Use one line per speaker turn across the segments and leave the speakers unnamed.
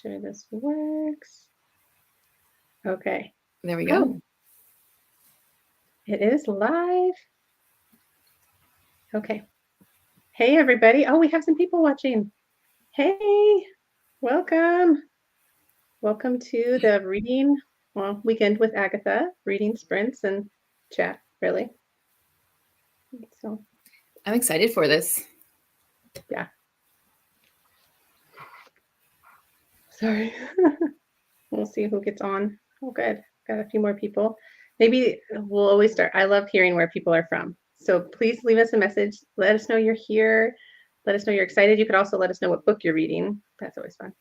sure this works. Okay.
There we go.
Oh, it is live. Okay. Hey, everybody. Oh, we have some people watching. Hey, welcome. Welcome to the reading weekend with Agatha, reading sprints and chat, really. So
I'm excited for this.
Yeah. Sorry. We'll see who gets on. Oh, good. Got a few more people. Maybe we'll always start. I love hearing where people are from. So please leave us a message. Let us know you're here. Let us know you're excited. You could also let us know what book you're reading. That's always fun.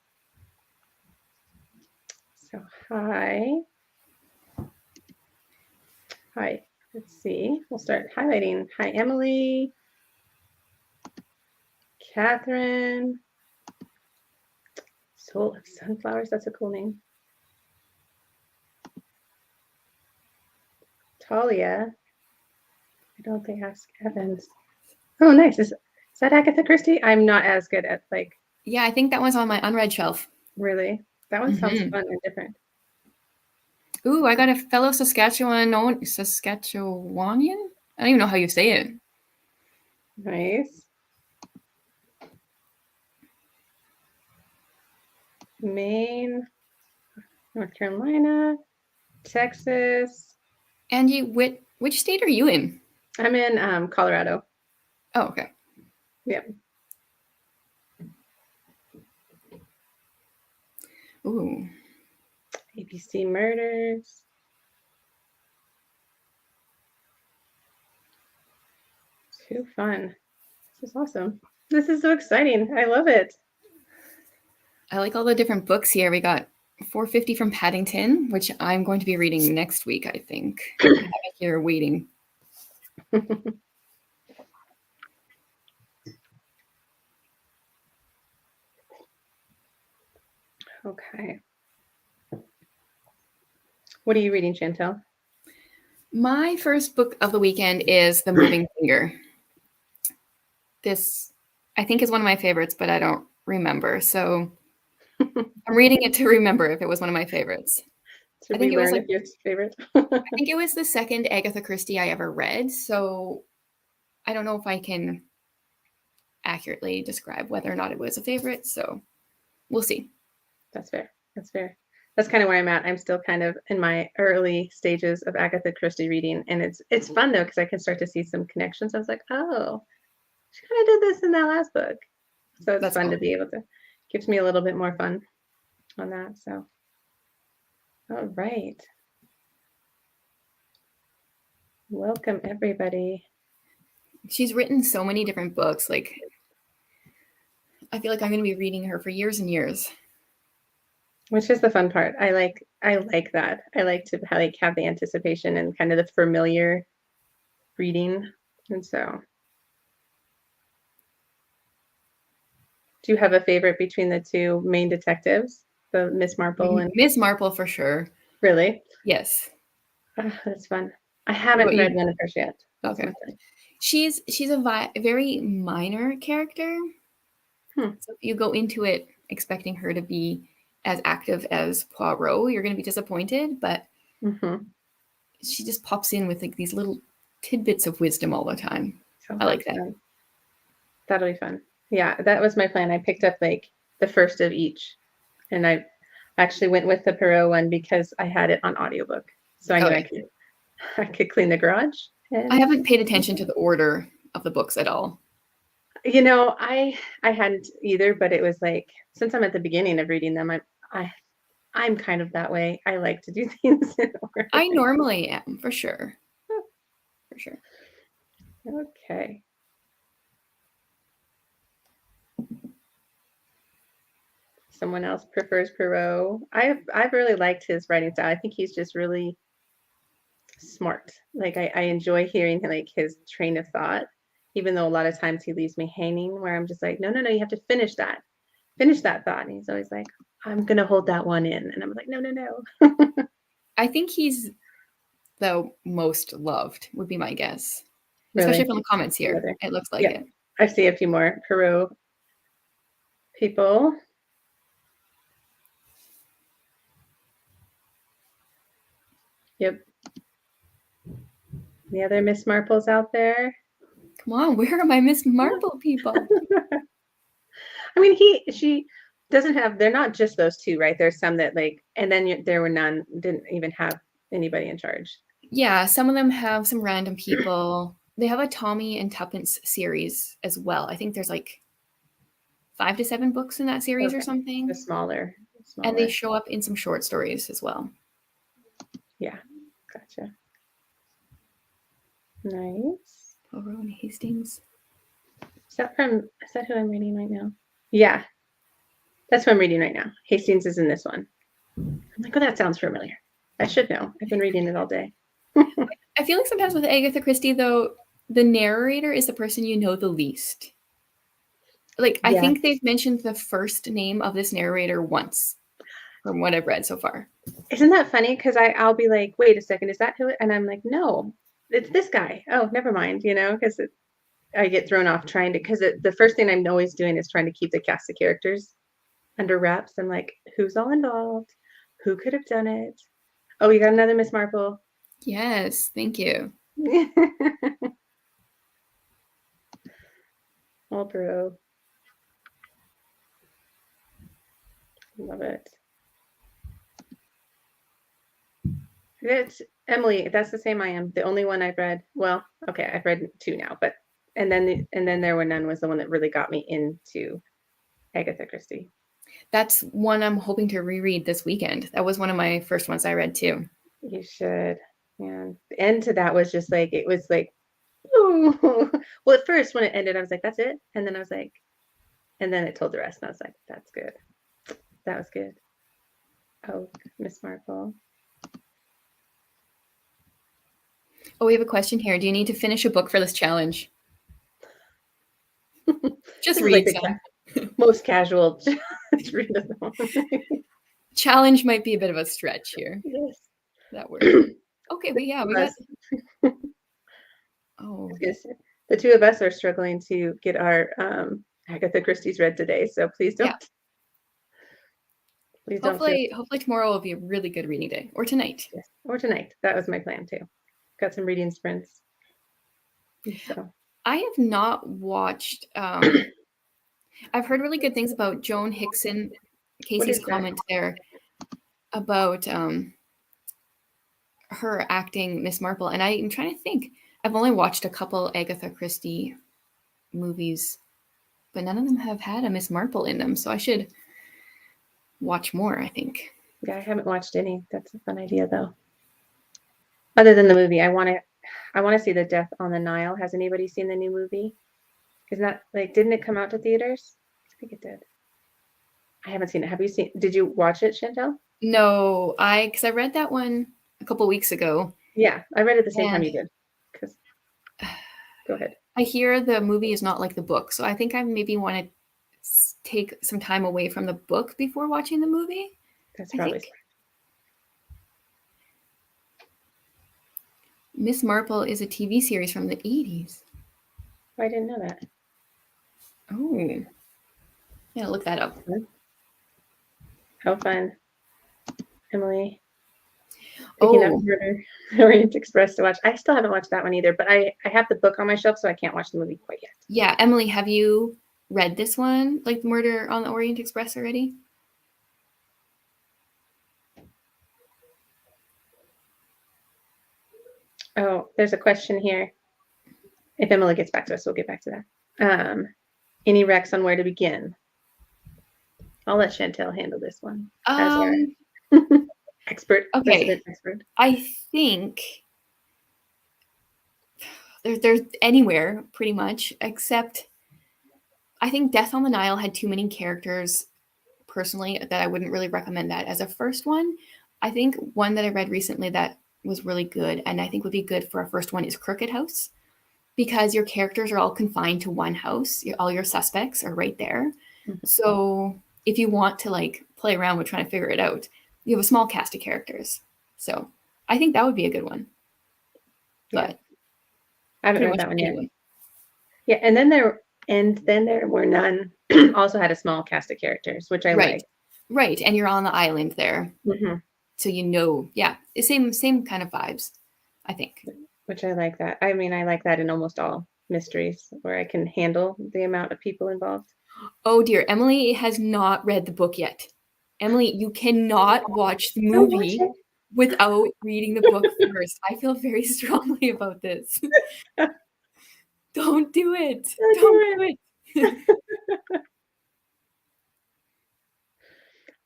So hi. Hi. Let's see. We'll start highlighting. Hi, Emily. Catherine. Soul of Sunflowers. That's a cool name. Talia. I don't think Ask Evans. Oh, nice. Is that Agatha Christie? I'm not as good at
Yeah, I think that one's on my unread shelf.
Really? That one sounds fun and different.
Ooh, I got a fellow Saskatchewanian. I don't even know how you say it.
Nice. Maine, North Carolina, Texas.
Angie, which state are you in?
I'm in Colorado.
Oh, okay.
Yep.
Ooh.
ABC Murders. Too fun. This is awesome. This is so exciting. I love it.
I like all the different books here. We got 450 from Paddington, which I'm going to be reading next week, I think. I have it here waiting.
Okay. What are you reading, Chantel?
My first book of the weekend is The Moving Finger. This, I think, is one of my favorites, but I don't remember. So I'm reading it to remember if it was one of my favorites.
I think it was if it's favorite.
I think it was the second Agatha Christie I ever read. So I don't know if I can accurately describe whether or not it was a favorite. So we'll see.
That's fair. That's fair. That's kind of where I'm at. I'm still kind of in my early stages of Agatha Christie reading. And it's fun though, because I can start to see some connections. I was like, oh, she kind of did this in that last book. So it's fun to be able to, gives me a little bit more fun on that. So, all right. Welcome, everybody.
She's written so many different books. Like, I feel like I'm going to be reading her for years and years.
Which is the fun part. I like that. I like to have the anticipation and kind of the familiar reading. And so, do you have a favorite between the two main detectives, the Miss Marple and
Miss Marple for sure?
Really?
Yes.
Oh, that's fun. I haven't read one of hers yet.
Okay. She's a very minor character. So if you go into it expecting her to be as active as Poirot, you're going to be disappointed. But she just pops in with like these little tidbits of wisdom all the time. So I like that.
Fun. That'll be fun. Yeah, that was my plan. I picked up like the first of each, and I actually went with the Poirot one because I had it on audiobook, so I knew I could clean the garage.
I haven't paid attention to the order of the books at all.
You know, I hadn't either, but it was like, since I'm at the beginning of reading them, I'm kind of that way. I like to do things in order.
I normally am, for sure. For sure.
Okay. Someone else prefers Poirot. I've really liked his writing style. I think he's just really smart. Like I enjoy hearing like his train of thought, even though a lot of times he leaves me hanging where I'm just like, no, you have to finish that thought. And he's always like, I'm gonna hold that one in, and I'm like, no.
I think he's the most loved, would be my guess.
Really?
Especially from the comments here. It looks like it.
I see a few more Poirot people. Yep. The other Miss Marples out there.
Come on, where are my Miss Marple people?
I mean, she doesn't have, they're not just those two, right? There's some that like, and then there were none, didn't even have anybody in charge.
Yeah, some of them have some random people. They have a Tommy and Tuppence series as well. I think there's like 5 to 7 books in that series or something.
The smaller.
And they show up in some short stories as well.
Yeah, gotcha. Nice.
Poirot and Hastings.
Is that who I'm reading right now? Yeah. That's what I'm reading right now. Hastings is in this one. I'm like, oh, that sounds familiar. I should know. I've been reading it all day.
I feel like sometimes with Agatha Christie, though, the narrator is the person you know the least. Like, I think they've mentioned the first name of this narrator once, from what I've read so far.
Isn't that funny? Because I'll be like, wait a second, is that who? And I'm like, no, it's this guy. Oh, never mind, because I get thrown off trying to, because the first thing I'm always doing is trying to keep the cast of characters under wraps. I'm like, who's all involved? Who could have done it? Oh, you got another Miss Marple.
Yes, thank you.
All bro. Love it. It's Emily. That's the same I am. The only one I've read. Well, okay, I've read 2 now, but and then There Were None was the one that really got me into Agatha Christie.
That's one I'm hoping to reread this weekend. That was one of my first ones I read too.
You should. Yeah. The end to that was just like, it was like, ooh. Well, at first when it ended, I was like, that's it. And then I was like, and then it told the rest. And I was like, that's good. That was good. Oh, Miss Marple.
Oh, we have a question here. Do you need to finish a book for this challenge? Just read
like
some.
Most casual
challenge might be a bit of a stretch here.
Yes.
That works. Okay, we got. Oh.
Yes. The 2 of us are struggling to get our Agatha Christie's read today, so please don't.
Yeah. Hopefully tomorrow will be a really good reading day, or tonight.
Yes, or tonight. That was my plan too. Got some reading sprints. So.
I have not watched. I've heard really good things about Joan Hickson, Casey's comment there about her acting Miss Marple, and I'm trying to think. I've only watched a couple Agatha Christie movies, but none of them have had a Miss Marple in them, so I should watch more, I think.
Yeah, I haven't watched any. That's a fun idea, though. Other than the movie, I want to see The Death on the Nile. Has anybody seen the new movie? Isn't that didn't it come out to theaters? I think it did. I haven't seen it. Have you seen? Did you watch it, Chantel?
No, because I read that one a couple weeks ago.
Yeah, I read it the same time you did. Go ahead.
I hear the movie is not like the book, so I think I maybe want to take some time away from the book before watching the movie.
That's probably smart.
Miss Marple is a TV series from the 80s.
I didn't know that.
Oh. Yeah, look that up.
How fun. Emily. Picking up Murder Orient Express to watch. I still haven't watched that one either, but I have the book on my shelf, so I can't watch the movie quite yet.
Yeah, Emily, have you read this one, like Murder on the Orient Express already?
Oh, there's a question here. If Emily gets back to us, we'll get back to that. Any recs on where to begin? I'll let Chantel handle this one. As our expert.
Okay.
Expert.
I think there's anywhere pretty much, except I think Death on the Nile had too many characters personally that I wouldn't really recommend that as a first one. I think one that I read recently that was really good and I think would be good for a first one is Crooked House, because your characters are all confined to one house. All your suspects are right there. Mm-hmm. So if you want to play around with trying to figure it out, you have a small cast of characters. So I think that would be a good one. But
I haven't read that one yet. Yeah, and then there were none. Also had a small cast of characters, which I like.
Right, and you're on the island there.
Mm-hmm.
So yeah, the same kind of vibes, I think.
Which I like that. I mean, I like that in almost all mysteries where I can handle the amount of people involved.
Oh dear, Emily has not read the book yet. Emily, you cannot watch the
Don't watch
movie without reading the book first. I feel very strongly about this. Don't do it. Don't do it.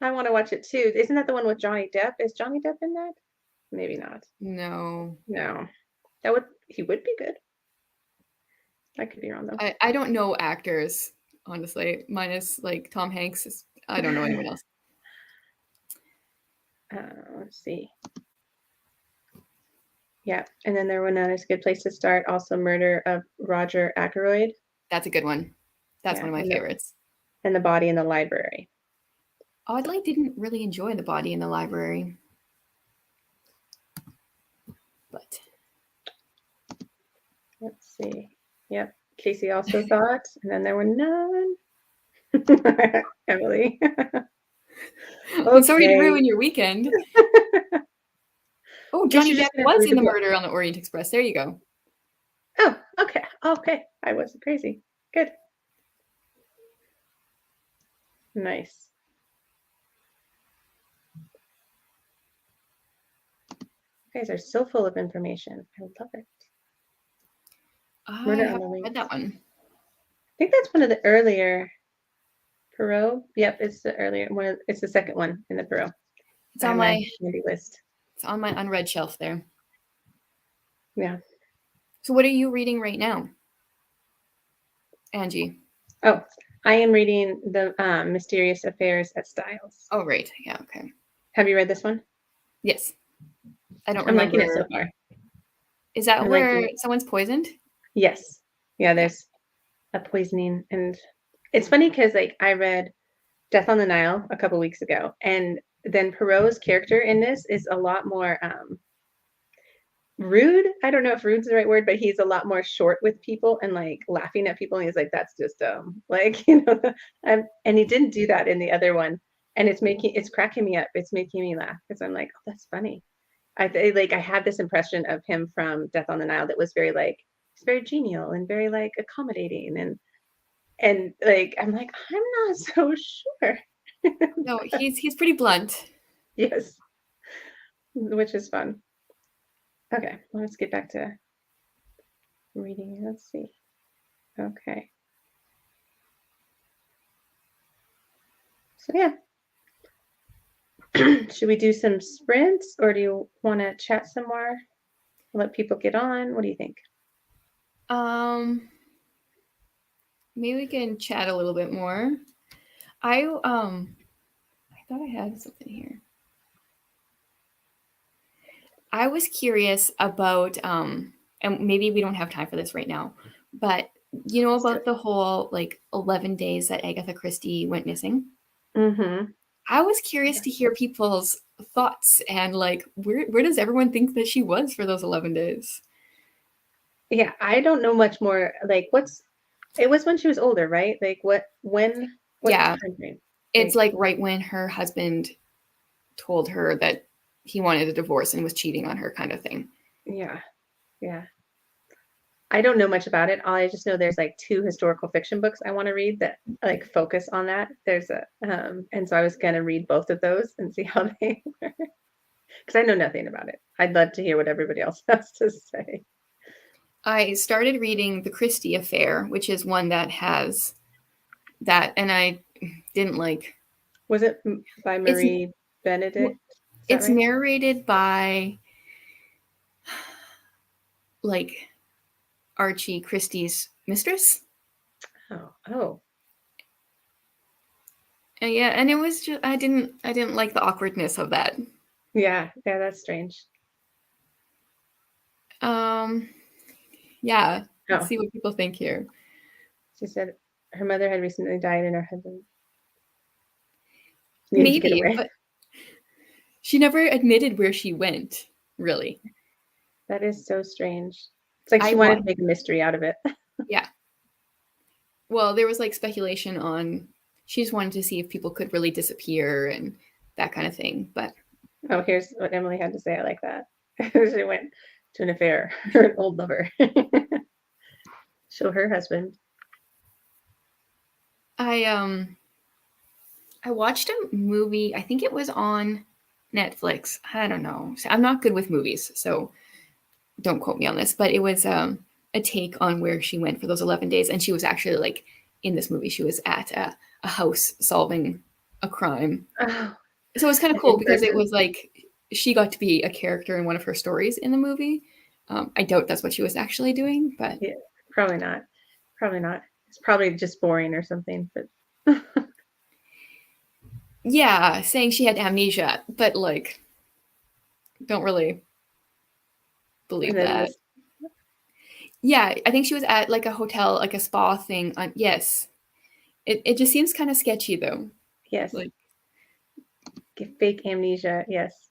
I want to watch it too. Isn't that the one with Johnny Depp? Is Johnny Depp in that? Maybe not.
No.
No. He would be good. I could be wrong though.
I don't know actors, honestly, minus like Tom Hanks. I don't know anyone else.
Let's see. Yeah, and then there were none is a good place to start. Also, Murder of Roger Ackroyd.
That's a good one. That's one of my favorites.
And The Body in the Library.
Oddly, didn't really enjoy The Body in the Library. But
let's see. Yep, Casey also thought, and then there were none. Emily.
I'm sorry to ruin your weekend. Oh, Johnny Depp was in the Murder on the Orient Express. There you go.
Oh, okay. Okay. I wasn't crazy. Good. Nice. You guys are so full of information. I love it.
I haven't read that one.
I think that's one of the earlier Perot. Yep, it's the earlier one. It's the second one in the Perot.
It's on my
handy list.
It's on my unread shelf there.
Yeah.
So what are you reading right now, Angie?
Oh, I am reading The Mysterious Affairs at Styles.
Oh, right. Yeah, okay.
Have you read this one?
Yes. I don't remember.
I'm liking it so far.
Is that where someone's poisoned?
Yes. Yeah, there's a poisoning. And it's funny because like I read Death on the Nile a couple weeks ago, and then Perot's character in this is a lot more rude. I don't know if rude's the right word, but he's a lot more short with people and like laughing at people. And he's like, that's just like, you know, and he didn't do that in the other one. And it's cracking me up. It's making me laugh because I'm like, oh, that's funny. I had this impression of him from Death on the Nile that was very like, he's very genial and very like accommodating. And like, I'm like, I'm not so sure.
No, he's pretty blunt.
Yes. Which is fun. Okay, let's get back to reading. Let's see. Okay. So yeah. Should we do some sprints or do you want to chat some more? Let people get on? What do you think?
Maybe we can chat a little bit more. I thought I had something here. I was curious about and maybe we don't have time for this right now, but you know about the whole like 11 days that Agatha Christie went missing?
Mm-hmm.
I was curious to hear people's thoughts and like where does everyone think that she was for those 11 days?
Yeah, I don't know much more. Like it was when she was older, right? Like what
yeah.
time frame?
It's like right when her husband told her that he wanted a divorce and was cheating on her kind of thing.
Yeah. Yeah. I don't know much about it. I just know there's like 2 historical fiction books I want to read that like focus on that. There's and so I was going to read both of those and see how they were. Because I know nothing about it. I'd love to hear what everybody else has to say.
I started reading The Christie Affair, which is one that has that, and I didn't like.
Was it by Marie Benedict?
It's right? Narrated by like Archie Christie's mistress.
Oh.
And yeah, and it was just I didn't like the awkwardness of that.
Yeah, that's strange.
Yeah. Let's see what people think here.
She said her mother had recently died and her husband
needed to get away. But she never admitted where she went, really.
That is so strange. It's like she wanted to make a mystery out of it.
Yeah. Well, there was like speculation on she just wanted to see if people could really disappear and that kind of thing. But
Oh, here's what Emily had to say. I like that. She went to an affair, her old lover. Show her husband.
I watched a movie. I think it was on Netflix. I don't know. I'm not good with movies, so don't quote me on this. But it was a take on where she went for those 11 days, and she was actually like in this movie. She was at a house solving a crime.
Oh,
So it was kind of
an
cool because it
in-person.
was like she got to be a character in one of her stories in the movie. I doubt that's what she was actually doing, but
Yeah, probably not. Probably not. It's probably just boring or something. But
yeah, saying she had amnesia, but like don't really
and
believe
then
that.
this,
Yeah, I think she was at like a hotel, like a spa thing. Yes, it just seems kind of sketchy though.
yes,
Like
fake amnesia. Yes,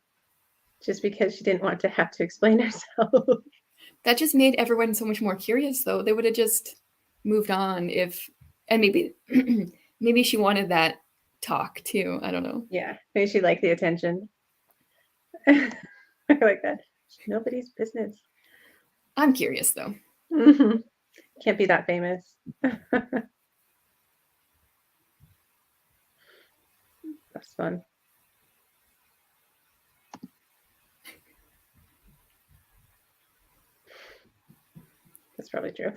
just because she didn't want to have to explain herself.
that just made everyone so much more curious though. They would have just moved on if, and maybe maybe she wanted that talk too. I don't know.
Yeah, maybe she liked the attention. I like that. Nobody's business.
I'm curious though.
Can't be that famous. That's fun. That's probably true.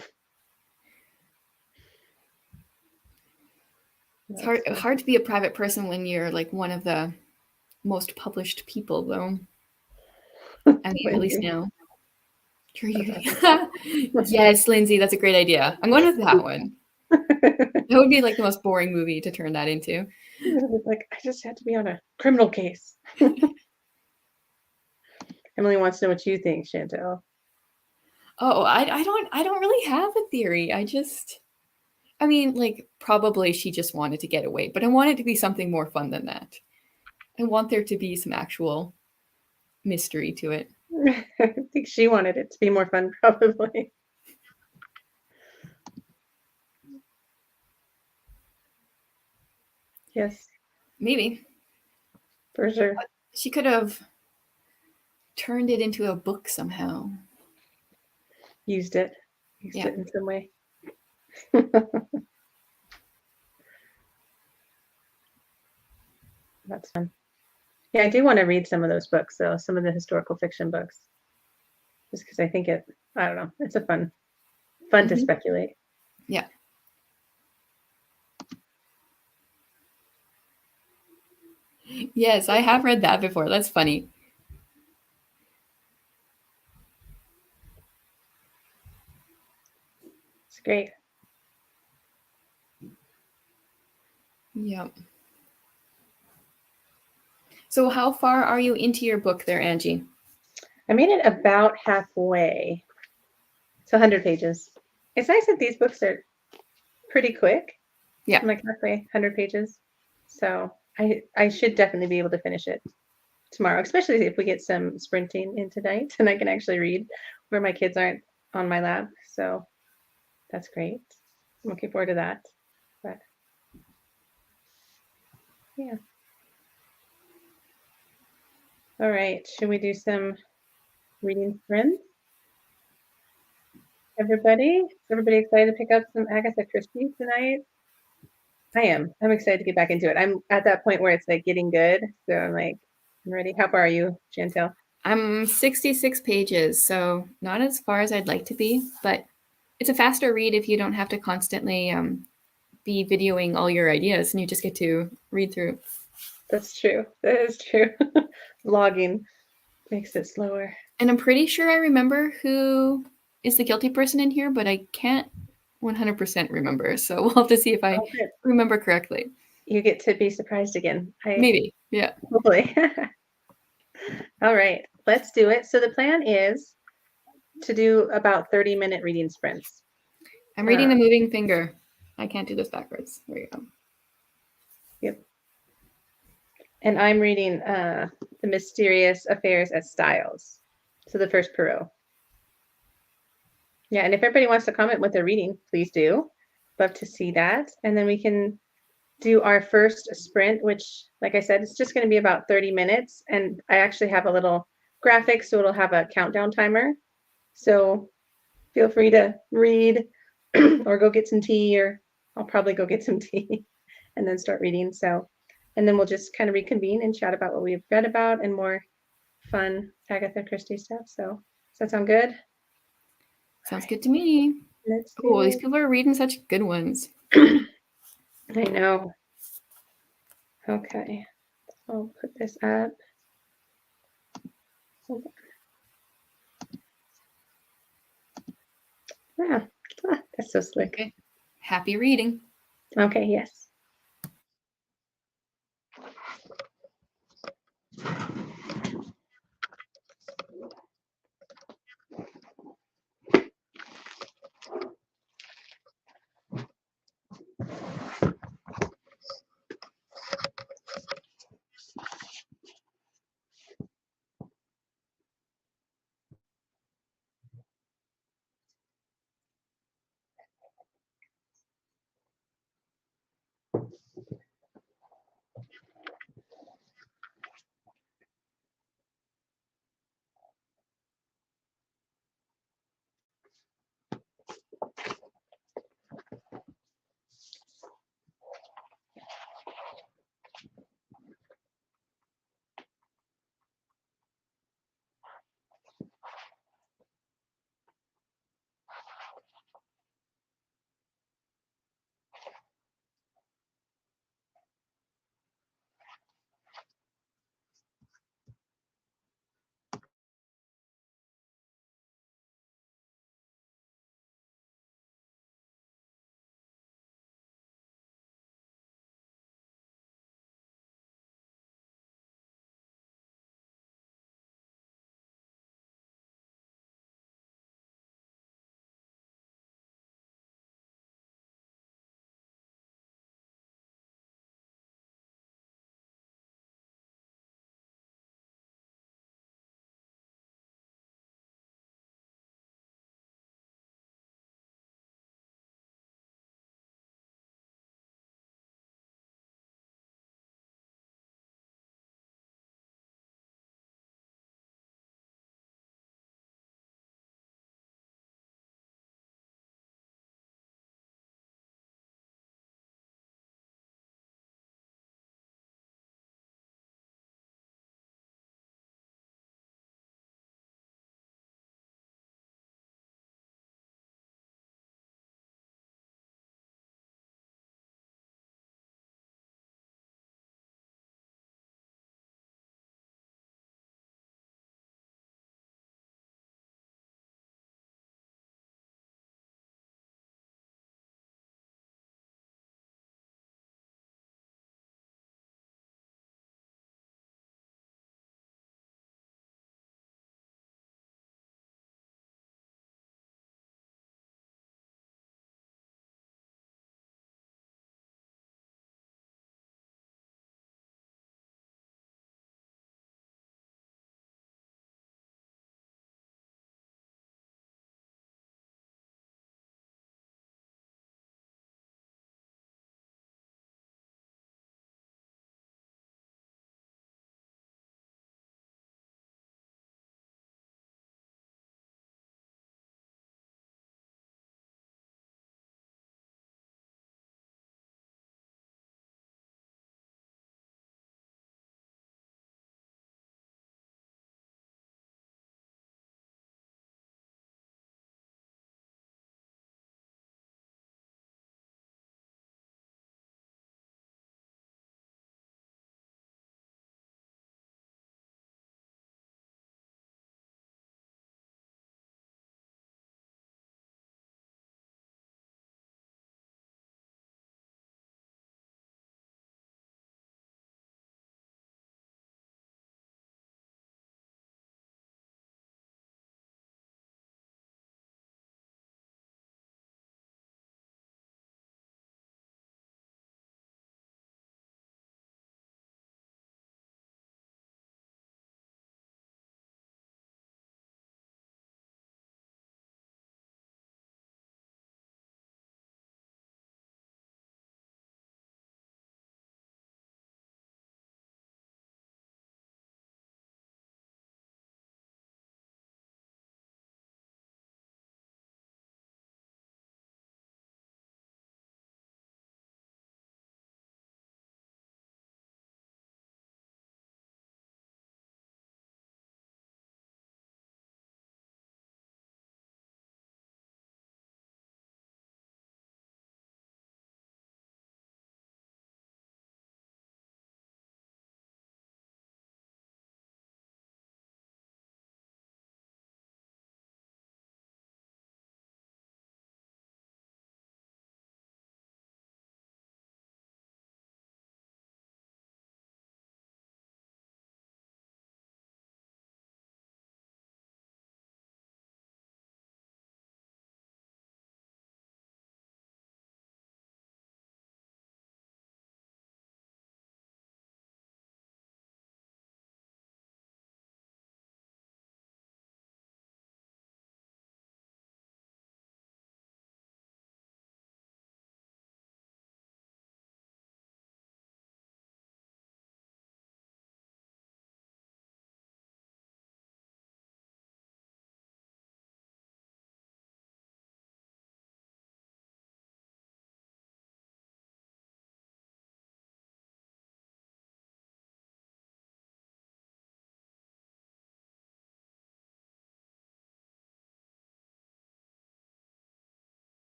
It's
That's fun.
hard to be a private person when you're like one of the most published people though. I mean, at least
Lindsay.
now.
That's awesome.
Yes, Lindsay, that's a great idea. I'm going with that one. That would be like the most boring movie to turn that into.
Like, I just had to be on a criminal case. Emily wants to know what you think, Chantel.
Oh, I don't really have a theory. I mean, like probably she just wanted to get away, but I want it to be something more fun than that. I want there to be some actual mystery to it.
I think she wanted it to be more fun, probably. Yes,
Maybe
for sure.
she could have turned it into a book somehow.
Used it. Used
Yeah.
it in some way. That's fun. Yeah, I do want to read some of those books, though, some of the historical fiction books. Just because I think I don't know, it's a fun to
Mm-hmm.
speculate.
Yeah. Yes, I have read that before. That's funny.
It's great.
Yeah. So how far are you into your book there, Angie?
I made it about halfway. It's 100 pages. It's nice that these books are pretty quick.
Yeah.
I'm like halfway, 100 pages. So I should definitely be able to finish it tomorrow, especially if we get some sprinting in tonight and I can actually read where my kids aren't on my lap. So that's great. I'm looking forward to that. But yeah. All right. Should we do some reading friends? Everybody? Is everybody excited to pick up some Agatha Christie tonight? I am. I'm excited to get back into it. I'm at that point where it's like getting good. So I'm like, I'm ready. How far are you, Chantel?
I'm 66 pages, so not as far as I'd like to be, but it's a faster read if you don't have to constantly be videoing all your ideas and you just get to read through.
That's true. That is true. Vlogging makes it slower.
And I'm pretty sure I remember who is the guilty person in here, but I can't 100% remember. So we'll have to see if I
Okay.
remember correctly.
You get to be surprised again.
Maybe. Yeah.
Hopefully. All right, let's do it. So the plan is to do about 30-minute reading sprints.
I'm reading The Moving Finger. I can't do this backwards. There you go.
Yep. And I'm reading The Mysterious Affairs at Styles. So the first Perot. Yeah, and if everybody wants to comment what they're reading, please do. Love to see that. And then we can do our first sprint, which, like I said, it's just going to be about 30 minutes. And I actually have a little graphic, so it'll have a countdown timer. So feel free to read or go get some tea, or I'll probably go get some tea and then start reading. So, and then we'll just kind of reconvene and chat about what we've read about and more fun Agatha Christie stuff. So, does that sound good?
Sounds good to me.
Let's
Cool.
do
These
it.
people are reading such good ones.
I know. Okay. I'll put this up. Hold on. Wow. That's so slick.
Okay. Happy reading.
Okay, yes.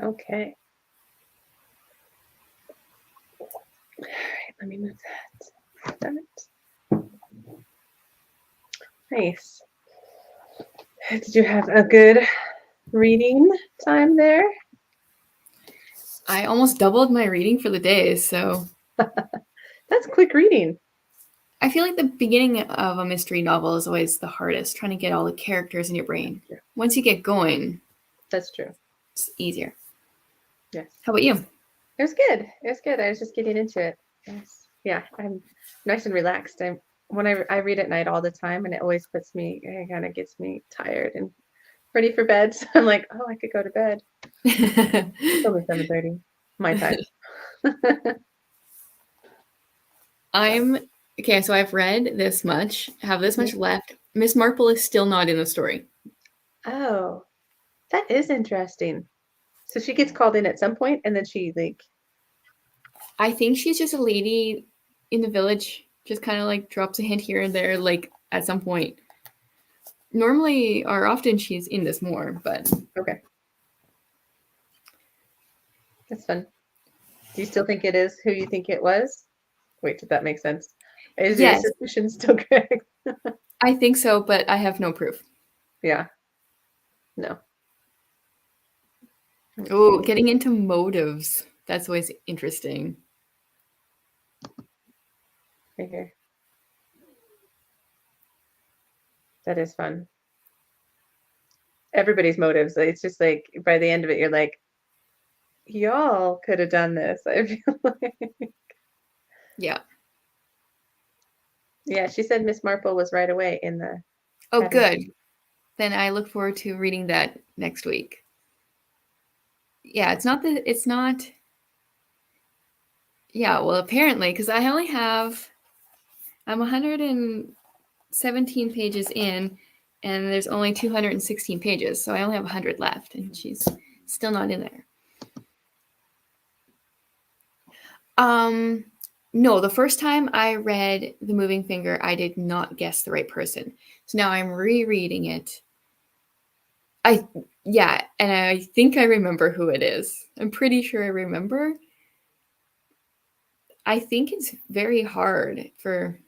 Okay. All right, let me move that. Nice. Did you have a good reading time there?
I almost doubled my reading for the day, so
That's quick reading.
I feel like the beginning of a mystery novel is always the hardest, trying to get all the characters in your brain. Once you get going,
that's true.
It's easier.
Yes.
How about you?
It was good. It was good. I was just getting into it. Yeah, I'm nice and relaxed. When I read at night all the time, and it always it kind of gets me tired and ready for bed. So I'm like, oh, I could go to bed. It's only 7:30 my time.
Okay, so I've read this much, have this much left. Miss Marple is still not in the story.
Oh, that is interesting. So she gets called in at some point, and then she like.
I think she's just a lady in the village, just kind of like drops a hint here and there, like at some point. Normally, or often, she's in this more, but
okay, that's fun. Do you still think it is who you think it was? Wait, did that make sense? Is your suspicion still correct?
I think so, but I have no proof.
Yeah. No.
Oh, getting into motives. That's always interesting.
Right here. That is fun. Everybody's motives. It's just like by the end of it, you're like, y'all could have done this. I feel like.
Yeah.
Yeah, she said Miss Marple was right away in the.
Oh, good. Then I look forward to reading that next week. Yeah, it's not. Yeah, well, apparently, because I'm 117 pages in, and there's only 216 pages, so I only have 100 left, and she's still not in there. No, the first time I read The Moving Finger, I did not guess the right person. So now I'm rereading it. And I think I remember who it is. I'm pretty sure I remember. I think it's very hard for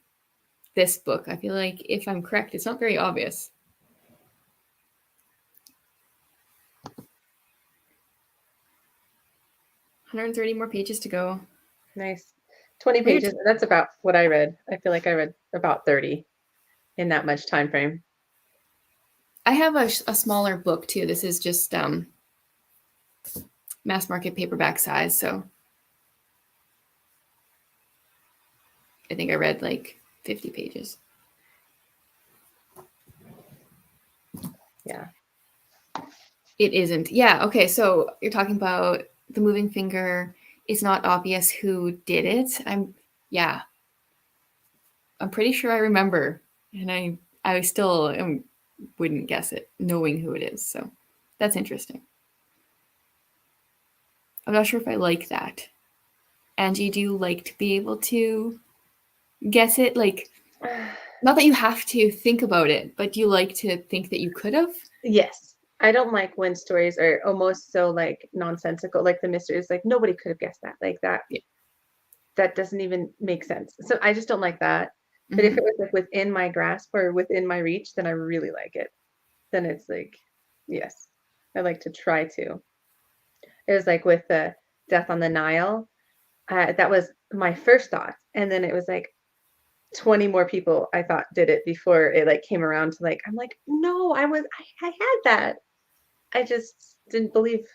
this book. I feel like if I'm correct, it's not very obvious. $130 more pages to go.
Nice. 20 pages. That's about what I read. I feel like I read about 30 in that much time frame.
I have a smaller book too. This is just mass market paperback size, so I think I read like 50 pages.
Yeah.
It isn't. Yeah. Okay. So you're talking about The Moving Finger. It's not obvious who did it. I'm pretty sure I remember, and I still wouldn't guess it, knowing who it is. So that's interesting. I'm not sure if I like that. Angie, do you like to be able to guess it? Like, not that you have to think about it, but do you like to think that you could have?
Yes. I don't like when stories are almost so like nonsensical, like the mystery is like nobody could have guessed that, like that. Yeah. That doesn't even make sense. So I just don't like that. But if it was like within my grasp or within my reach, then I really like it. Then it's like, yes, I like to try to. It was like with the Death on the Nile. That was my first thought, and then it was like 20 more people I thought did it before it like came around to like I'm like no, I had that. I just didn't believe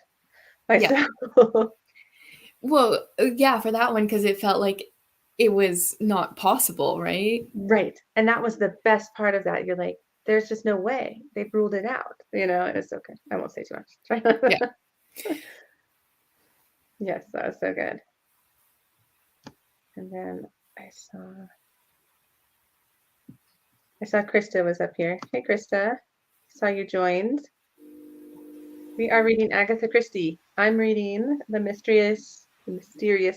myself.
Yeah. Well, yeah, for that one because it felt like it was not possible, right?
Right, and that was the best part of that. You're like, there's just no way they've ruled it out. It's okay. I won't say too much. Yeah. Yes, that was so good. And then I saw Krista was up here. Hey, Krista. Saw you joined. We are reading Agatha Christie. I'm reading The Mysterious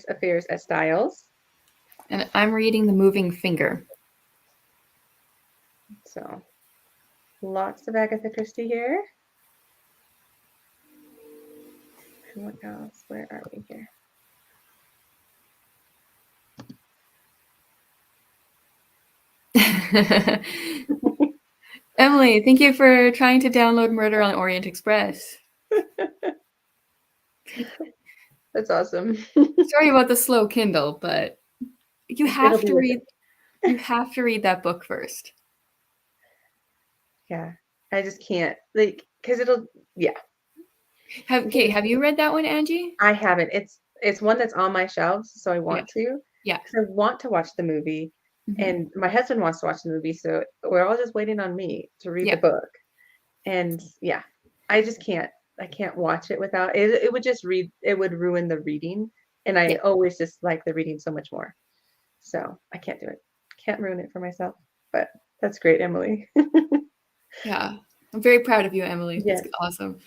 Affairs at Styles.
And I'm reading The Moving Finger.
So, lots of Agatha Christie here. What else? Where are we here?
Emily, thank you for trying to download Murder on Orient Express.
That's awesome.
Sorry about the slow Kindle, but you have to read. You have to read that book first.
Yeah, I just can't, like, because it'll, yeah.
Have you read that one, Angie?
I haven't. It's one that's on my shelves, so I want to.
Yeah.
Because I want to watch the movie, and my husband wants to watch the movie, so we're all just waiting on me to read the book. And yeah, I just can't. I can't watch it without it. It would just read. It would ruin the reading, and I always just like the reading so much more. So I can't do it. Can't ruin it for myself. But that's great, Emily.
Yeah, I'm very proud of you, Emily.
Yes.
That's awesome.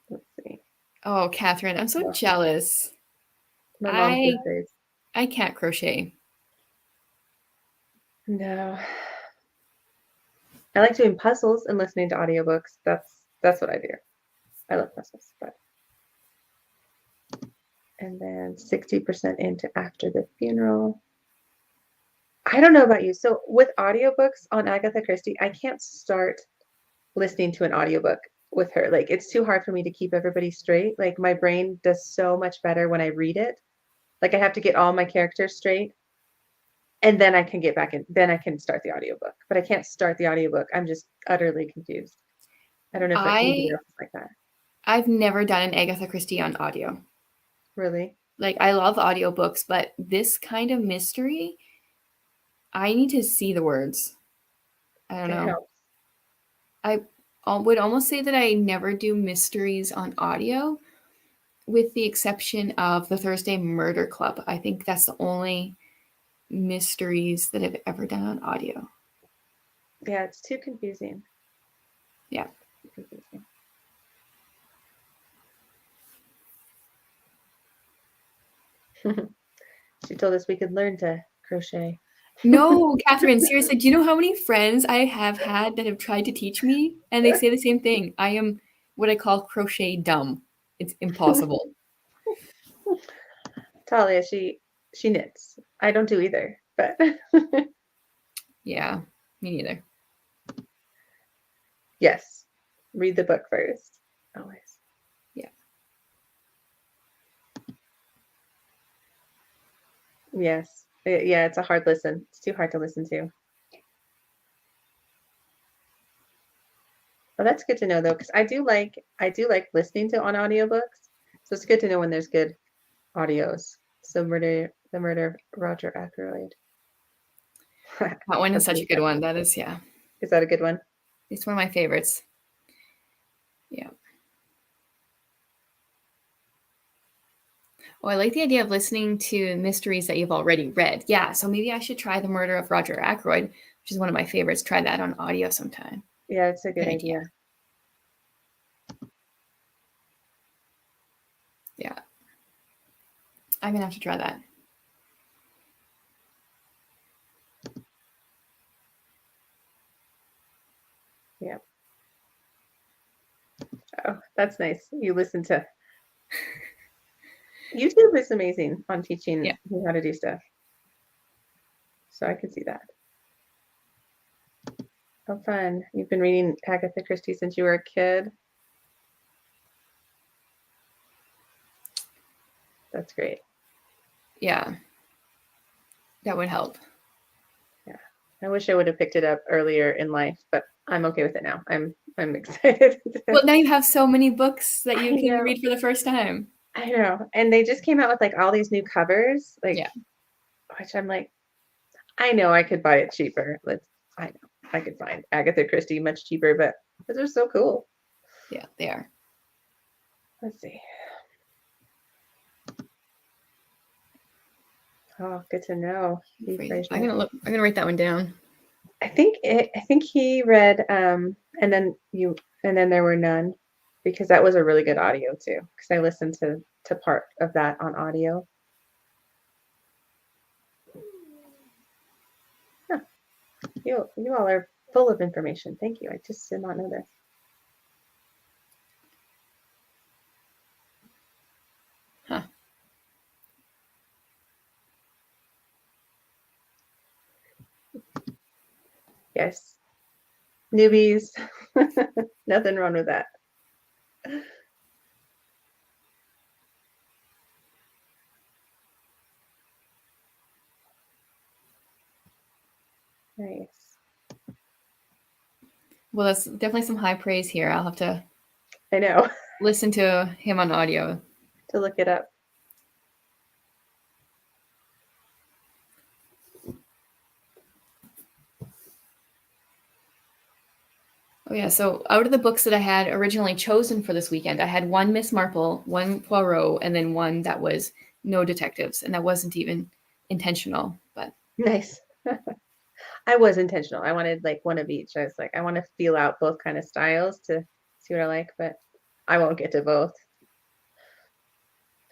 Let's see.
Oh, Catherine, I'm so jealous.
My mom's birthdays.
I can't crochet.
No. I like doing puzzles and listening to audiobooks. That's what I do. I love puzzles, but and then 60% into After the Funeral. I don't know about you. So with audiobooks on Agatha Christie, I can't start listening to an audiobook with her. Like it's too hard for me to keep everybody straight. Like my brain does so much better when I read it. Like I have to get all my characters straight and then I can get back in, then I can start the audiobook. But I can't start the audiobook. I'm just utterly confused. I don't know if anybody else is like that.
I've never done an Agatha Christie on audio.
Really?
Like I love audiobooks, but this kind of mystery, I need to see the words. I don't know. I would almost say that I never do mysteries on audio, with the exception of the Thursday Murder Club. I think that's the only mysteries that I've ever done on audio.
Yeah, it's too confusing.
Yeah.
Too confusing. She told us we could learn to crochet.
No, Catherine, seriously, do you know how many friends I have had that have tried to teach me? And they say the same thing. I am what I call crochet dumb. It's impossible.
Talia, she knits. I don't do either, but
Yeah, me neither.
Yes. Read the book first. Always.
Yeah.
Yes. Yeah, it's a hard listen. It's too hard to listen to. Well, that's good to know though, because I do like listening to on audiobooks. So it's good to know when there's good audios. So the murder of Roger Ackroyd.
That one is such a good one. That is, yeah.
Is that a good one?
It's one of my favorites. Yeah. Oh, I like the idea of listening to mysteries that you've already read. Yeah, so maybe I should try The Murder of Roger Ackroyd, which is one of my favorites. Try that on audio sometime.
Yeah, it's a good idea.
Yeah. I'm going to have to try that.
Yeah. Oh, that's nice. You listen to YouTube is amazing on teaching you how to do stuff. So I can see that. Oh, fun. You've been reading Agatha Christie since you were a kid. That's great.
Yeah. That would help.
Yeah. I wish I would have picked it up earlier in life, but I'm okay with it now. I'm excited.
Well, now you have so many books that you can read for the first time.
I know. And they just came out with like all these new covers, like which I'm like, I know I could buy it cheaper. I know I could find Agatha Christie much cheaper, but those are so cool.
Yeah, they are.
Let's see. Oh, good to know.
I'm gonna write that one down.
I think he read and then there were none, because that was a really good audio too, because I listened to part of that on audio. Huh. You all are full of information. Thank you. I just did not know this. Yes. Newbies. Nothing wrong with that. Nice.
Well, that's definitely some high praise here. I'll have to
I know.
listen to him on audio.
To look it up.
Oh yeah, so out of the books that I had originally chosen for this weekend, I had one Miss Marple, one Poirot, and then one that was no detectives, and that wasn't even intentional, but
Nice. I was intentional. I wanted like one of each. I was like, I want to feel out both kind of styles to see what I like, but I won't get to both.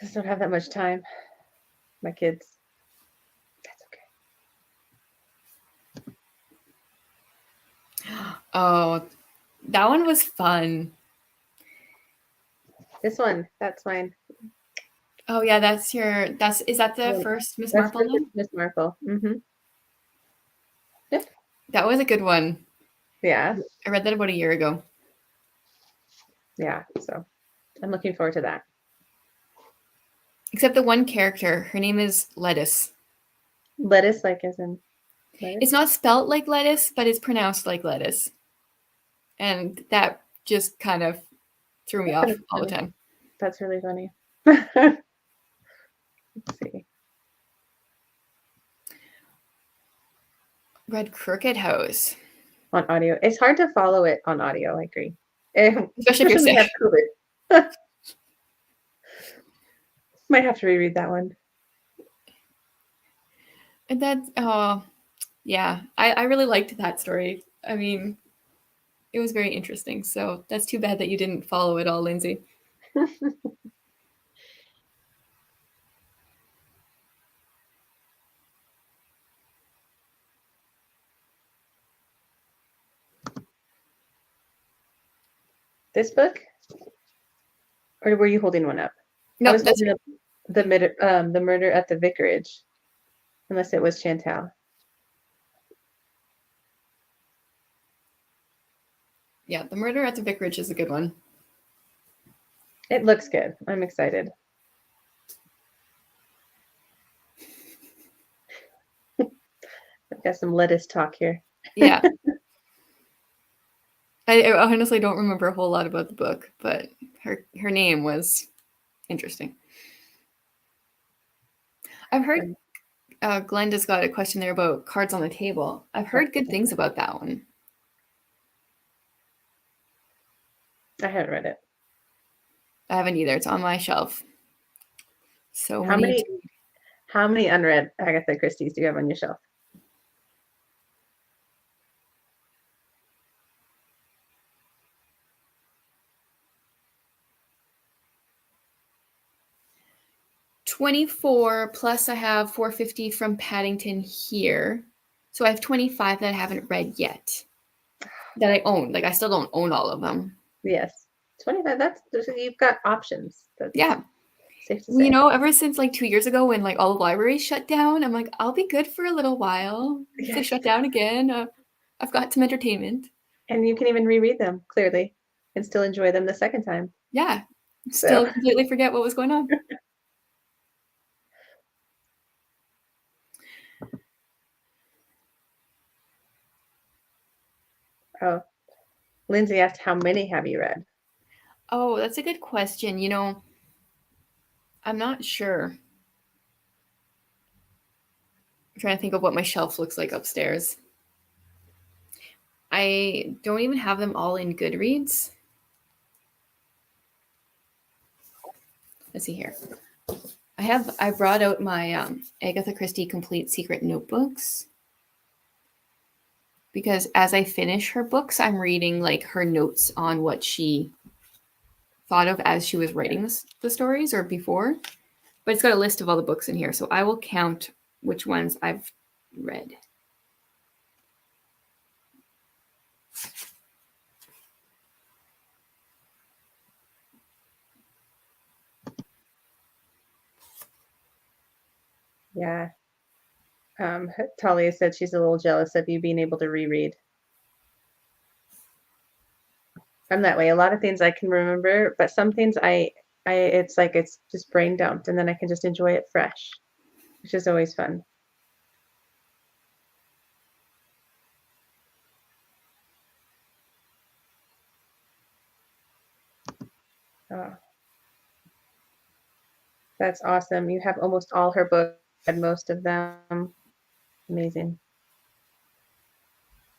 Just don't have that much time. My kids. That's okay.
oh, that one was fun.
This one, that's mine.
Oh yeah, is that the first Miss
That's
Marple
for
then?
Miss Marple. Mm-hmm. Yep.
That was a good one.
Yeah.
I read that about a year ago.
Yeah. So I'm looking forward to that.
Except the one character, her name is Lettuce.
Lettuce, like as in lettuce?
It's not spelt like lettuce, but it's pronounced like lettuce. And that just kind of threw me off all the time.
That's really funny. Let's see.
Read Crooked House.
On audio. It's hard to follow it on audio, I agree.
Especially if you're
when you
sick.
have COVID. Might have to reread that one.
And that's, oh, yeah. I really liked that story. I mean, it was very interesting. So that's too bad that you didn't follow it all, Lindsay.
This book? Or were you holding one up?
No,
I was
that's
holding up the murder at the vicarage. Unless it was Chantel.
yeah, The Murder at the Vicarage is a good one.
It looks good. I'm excited. I've got some lettuce talk here.
Yeah. I honestly don't remember a whole lot about the book, but her name was interesting. I've heard Glenda's got a question there about Cards on the Table. I've heard good things about that one.
I haven't read it.
I haven't either. It's on my shelf. So
How many unread Agatha Christie's do you have on your shelf?
$24 plus I have $4.50 from Paddington here. So I have 25 that I haven't read yet that I own. Like I still don't own all of them.
Yes. 25, you've got options. That's
yeah.
Safe to say.
You know, ever since like 2 years ago when like all the libraries shut down, I'm like, I'll be good for a little while. If they shut down again, I've got some entertainment.
And you can even reread them, clearly, and still enjoy them the second time.
Yeah. Still completely forget what was going on.
Oh, Lindsay asked, how many have you read?
Oh, that's a good question. You know, I'm not sure. I'm trying to think of what my shelf looks like upstairs. I don't even have them all in Goodreads. Let's see here. I brought out my Agatha Christie Complete Secret Notebooks because as I finish her books, I'm reading like her notes on what she thought of as she was writing the stories or before. But it's got a list of all the books in here, so I will count which ones I've read.
Yeah. Talia said she's a little jealous of you being able to reread. I'm that way. A lot of things I can remember, but some things it's like it's just brain dumped, and then I can just enjoy it fresh, which is always fun. Oh, that's awesome. You have almost all her books, read most of them. Amazing.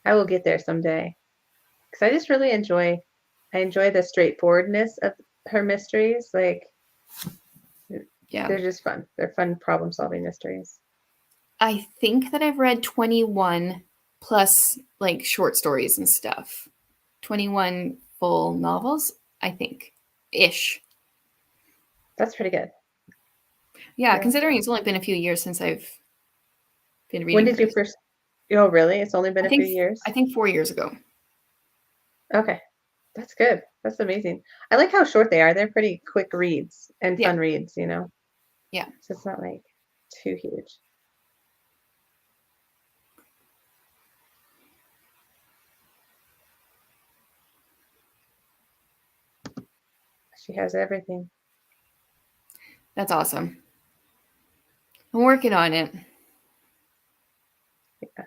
I will get there someday because I just really I enjoy the straightforwardness of her mysteries. Like,
Yeah.
they're just fun. They're fun problem-solving mysteries.
I think that I've read 21 plus like short stories and stuff. 21 full novels, I think, ish.
That's pretty good.
Yeah,
Yeah.
considering it's only been a few years since I've been
When
reading
did you
hers.
first? Oh, really? It's only been
I
a few
think
years?
I think 4 years ago.
Okay. That's good. That's amazing. I like how short they are. They're pretty quick reads and
Yeah.
fun reads, you know?
Yeah.
So it's not like too huge. She has everything.
That's awesome. I'm working on it.
Yeah.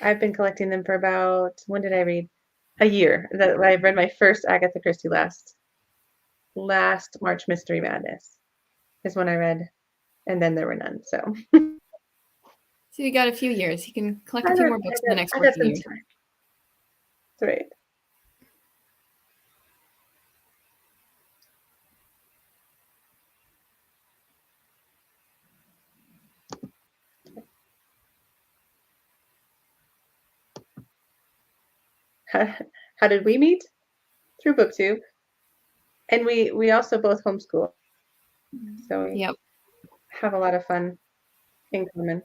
I've been collecting them for about, when did I read? A year. I read my first Agatha Christie last March. Mystery Madness is when I read, and then there were none. So
So you got a few years. You can collect
I
a few
got,
more books in the next
I got
working
some
year.
time. That's right. How did we meet? Through BookTube, and we also both homeschool, so we
Yep.
have a lot of fun in common.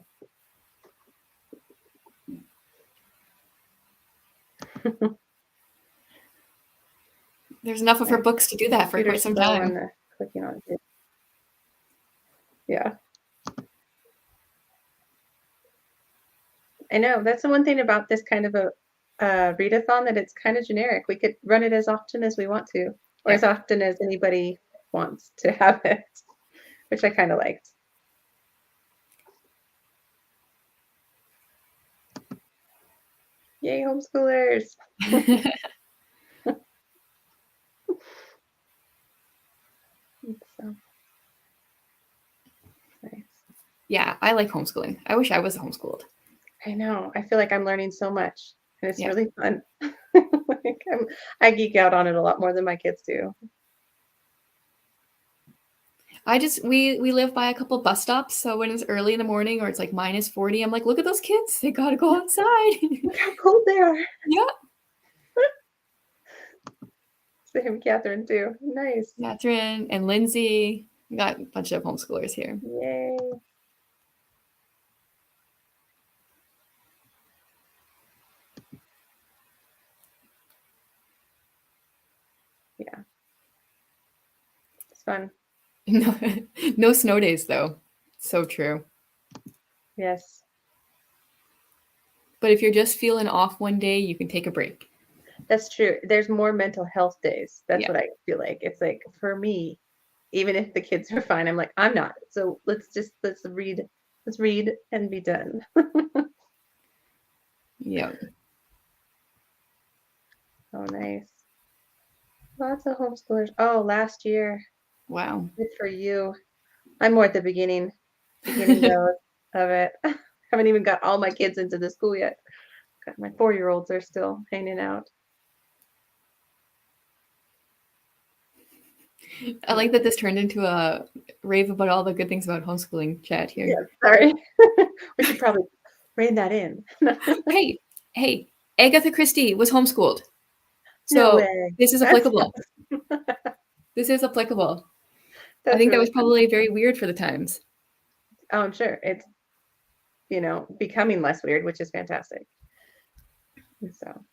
There's enough of her
My
books to do that for quite
computer's
some
slow
time.
on the clicking on it. Yeah, I know. That's the one thing about this kind of a readathon, that it's kind of generic. We could run it as often as we want to, or
Yep.
as often as anybody wants to have it, which I kind of liked. Yay, homeschoolers! So nice.
Yeah, I like homeschooling. I wish I was homeschooled.
I know. I feel like I'm learning so much, and it's
Yeah.
really fun. Like, I geek out on it a lot more than my kids do.
We live by a couple bus stops, so when it's early in the morning or it's like -40, I'm like, look at those kids. They gotta go outside.
Look how cold they are.
Yeah.
Same, Catherine too. Nice.
Catherine and Lindsay. We got a bunch of homeschoolers here.
Yay. Yeah, it's fun.
No, no snow days though. So true.
Yes,
But if you're just feeling off one day, you can take a break.
that's true. There's more mental health days. That's
Yeah.
what I feel like. It's like, for me, even if the kids are fine, I'm like, I'm not. So let's read and be done.
Yeah.
Oh, nice. Lots of homeschoolers. Oh, last year.
Wow.
Good for you. I'm more at the beginning though of it. Haven't even got all my kids into the school yet. Got my 4-year-olds are still hanging out.
I like that this turned into a rave about all the good things about homeschooling chat here.
Yeah, sorry. We should probably rein that in.
Hey, hey, Agatha Christie was homeschooled.
No
So
way.
this is
That's
applicable. This is applicable. I
that's
think that
really
was
fun.
probably very weird for the times.
Oh, I'm sure it's, becoming less weird, which is fantastic. So,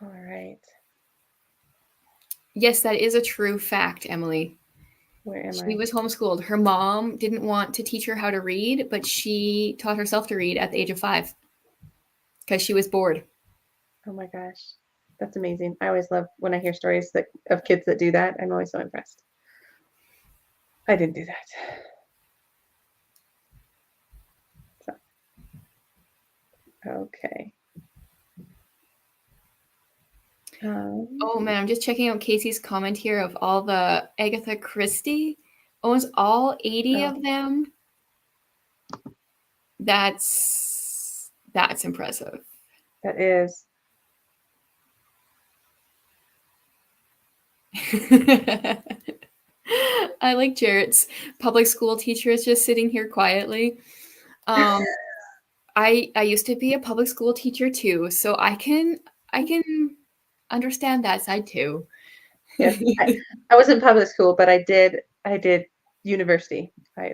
all right.
Yes, that is a true fact, Emily.
Where am
She
I?
was homeschooled. Her mom didn't want to teach her how to read, but she taught herself to read at the age of 5 because she was bored.
Oh my gosh. That's amazing. I always love when I hear stories of kids that do that. I'm always so impressed. I didn't do that. So, okay.
Oh man, I'm just checking out Casey's comment here of all the Agatha Christie owns all 80 of them. That's impressive.
That is.
I like Jarrett's public school teacher is just sitting here quietly. I used to be a public school teacher too, so I can understand that side too.
Yes, I was in public school, but I did university. I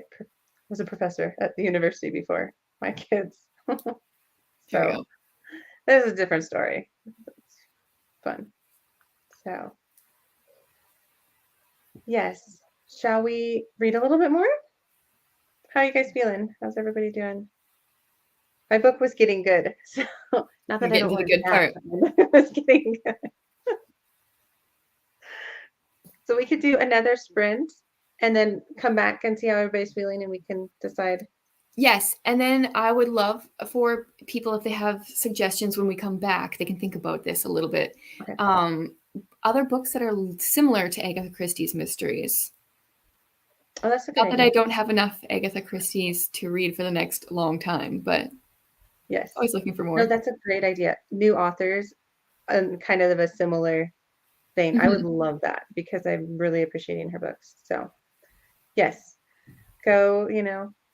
was a professor at the university before my kids.
There we
So
go.
this is a different story. It's fun. So yes, shall we read a little bit more? How are you guys feeling? How's everybody doing? My book was getting good, so not
You're
that I
getting
don't
to the
want
good
to
part.
nap, but it was getting good. So we could do another sprint and then come back and see how everybody's feeling, and we can decide.
Yes, and then I would love for people, if they have suggestions when we come back, they can think about this a little bit.
Okay.
Other books that are similar to Agatha Christie's mysteries.
Oh, that's a good
Not that I
idea.
don't have enough Agatha Christie's to read for the next long time, but
Yes.
always looking for more.
No, that's a great idea. New authors and kind of a similar thing. I would love that because I'm really appreciating her books. So yes, go,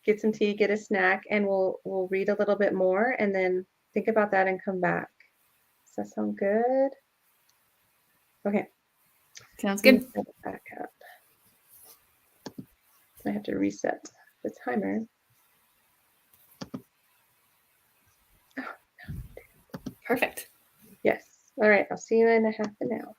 get some tea, get a snack, and we'll read a little bit more and then think about that and come back. Does that sound good? Okay.
Sounds
Let me
good.
set it back up. I have to reset the timer.
Perfect.
Yes. All right. I'll see you in a half an hour.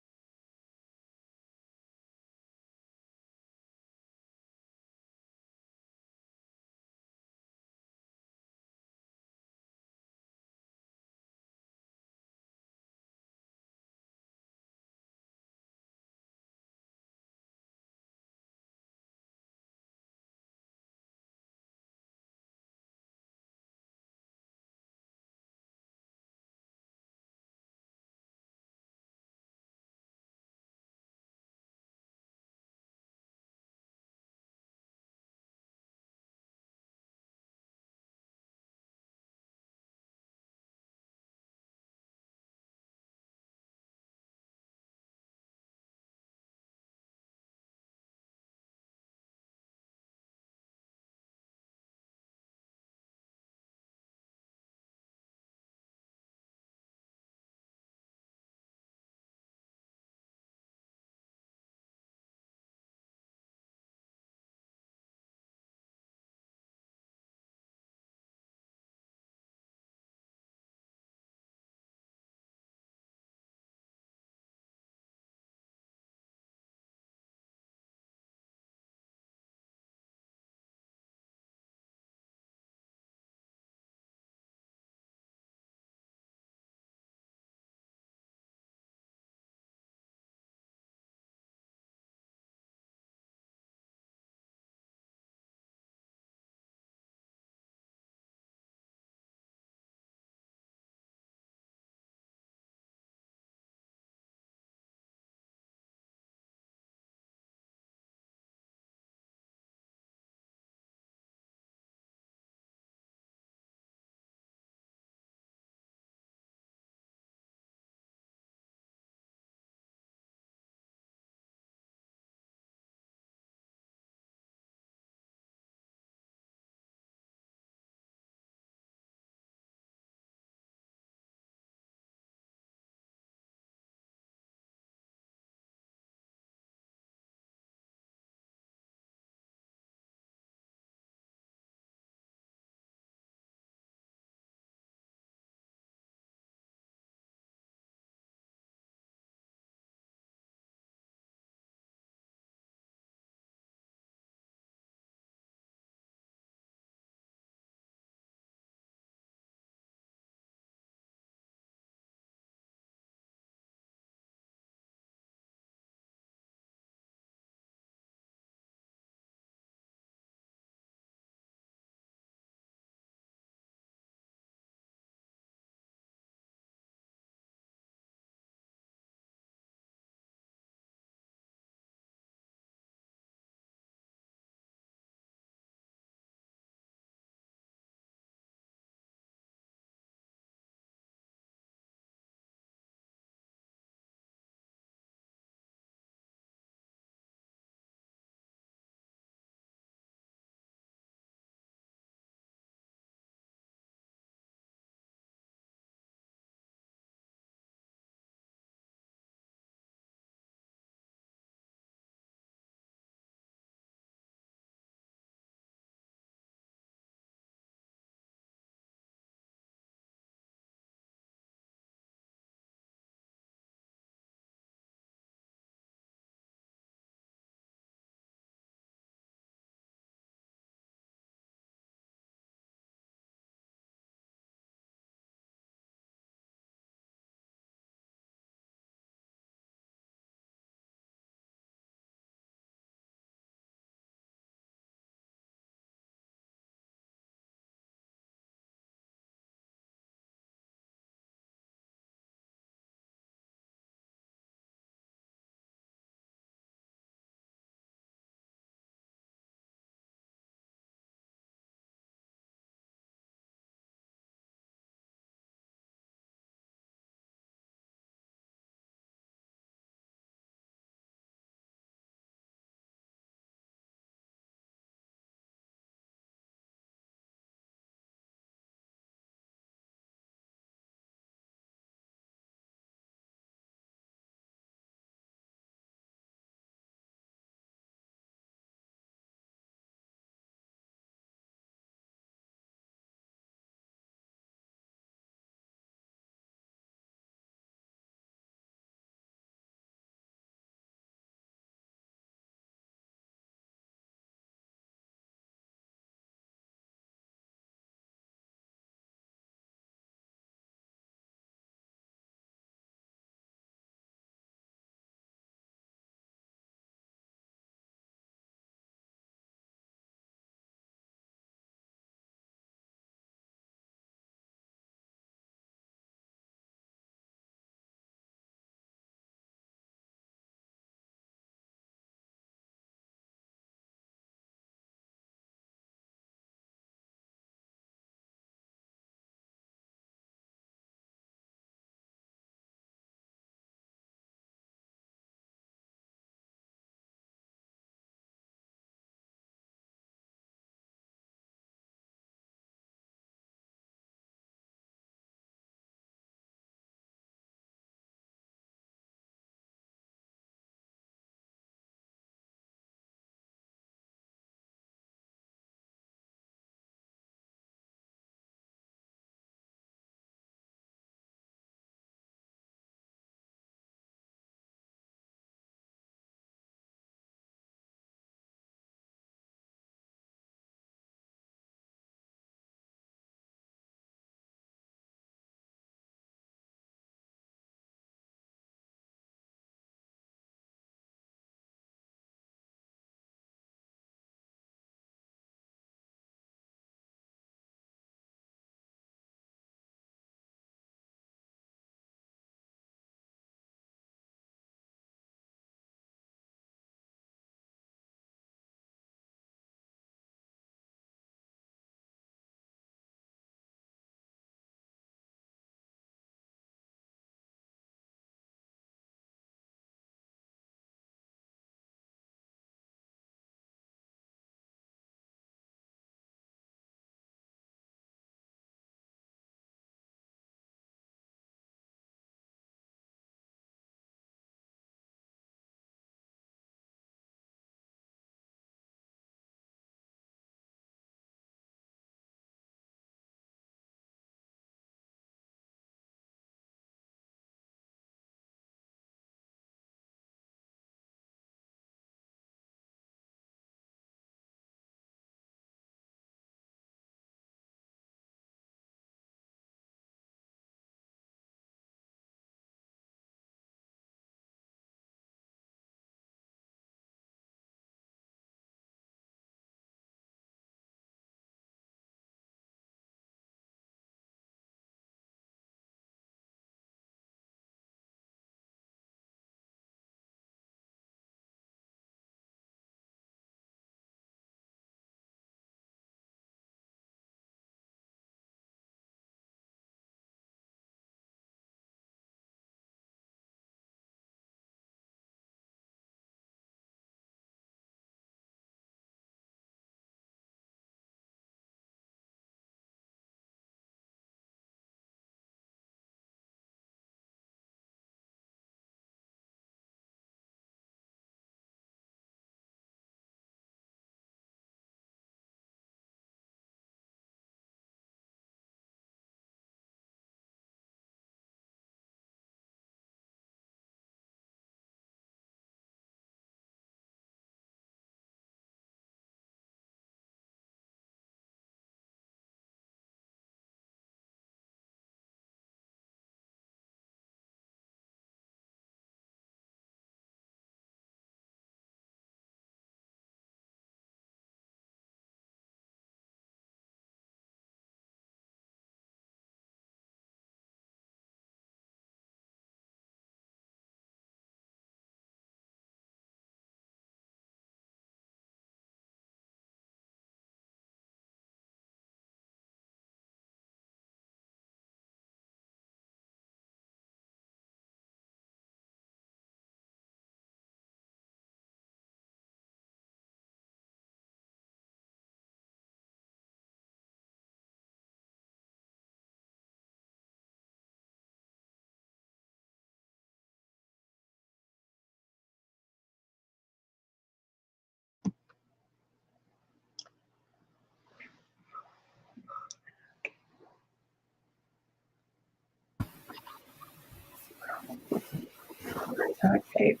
All right.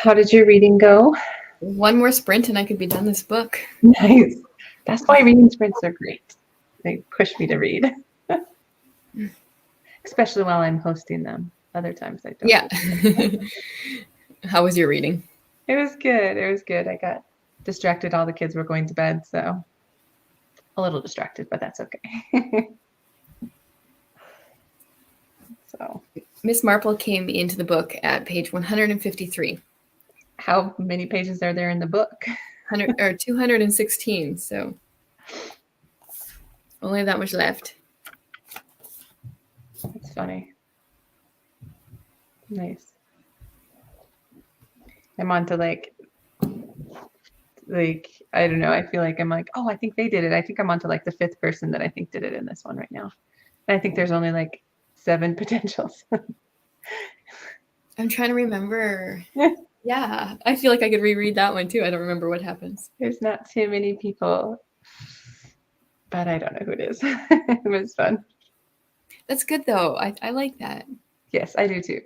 How did your reading go?
One more sprint and I could be done this book.
Nice. That's why reading sprints are great. They push me to read. Especially while I'm hosting them. Other times I don't.
Yeah. How was your reading?
It was good. It was good. I got distracted. All the kids were going to bed, so a little distracted, but that's okay. So,
Miss Marple came into the book at page 153.
how many pages are there in the book?
216, so only that much left.
That's funny. Nice. I'm on to like I don't know. I feel like I'm like, oh, I think they did it. I think I'm on to like the 5th person that I think did it in this one right now. And I think there's only like 7 potentials.
I'm trying to remember. Yeah, I feel like I could reread that one too. I don't remember what happens.
There's not too many people, but I don't know who it is. It was fun.
That's good though. I like that.
Yes, I do too.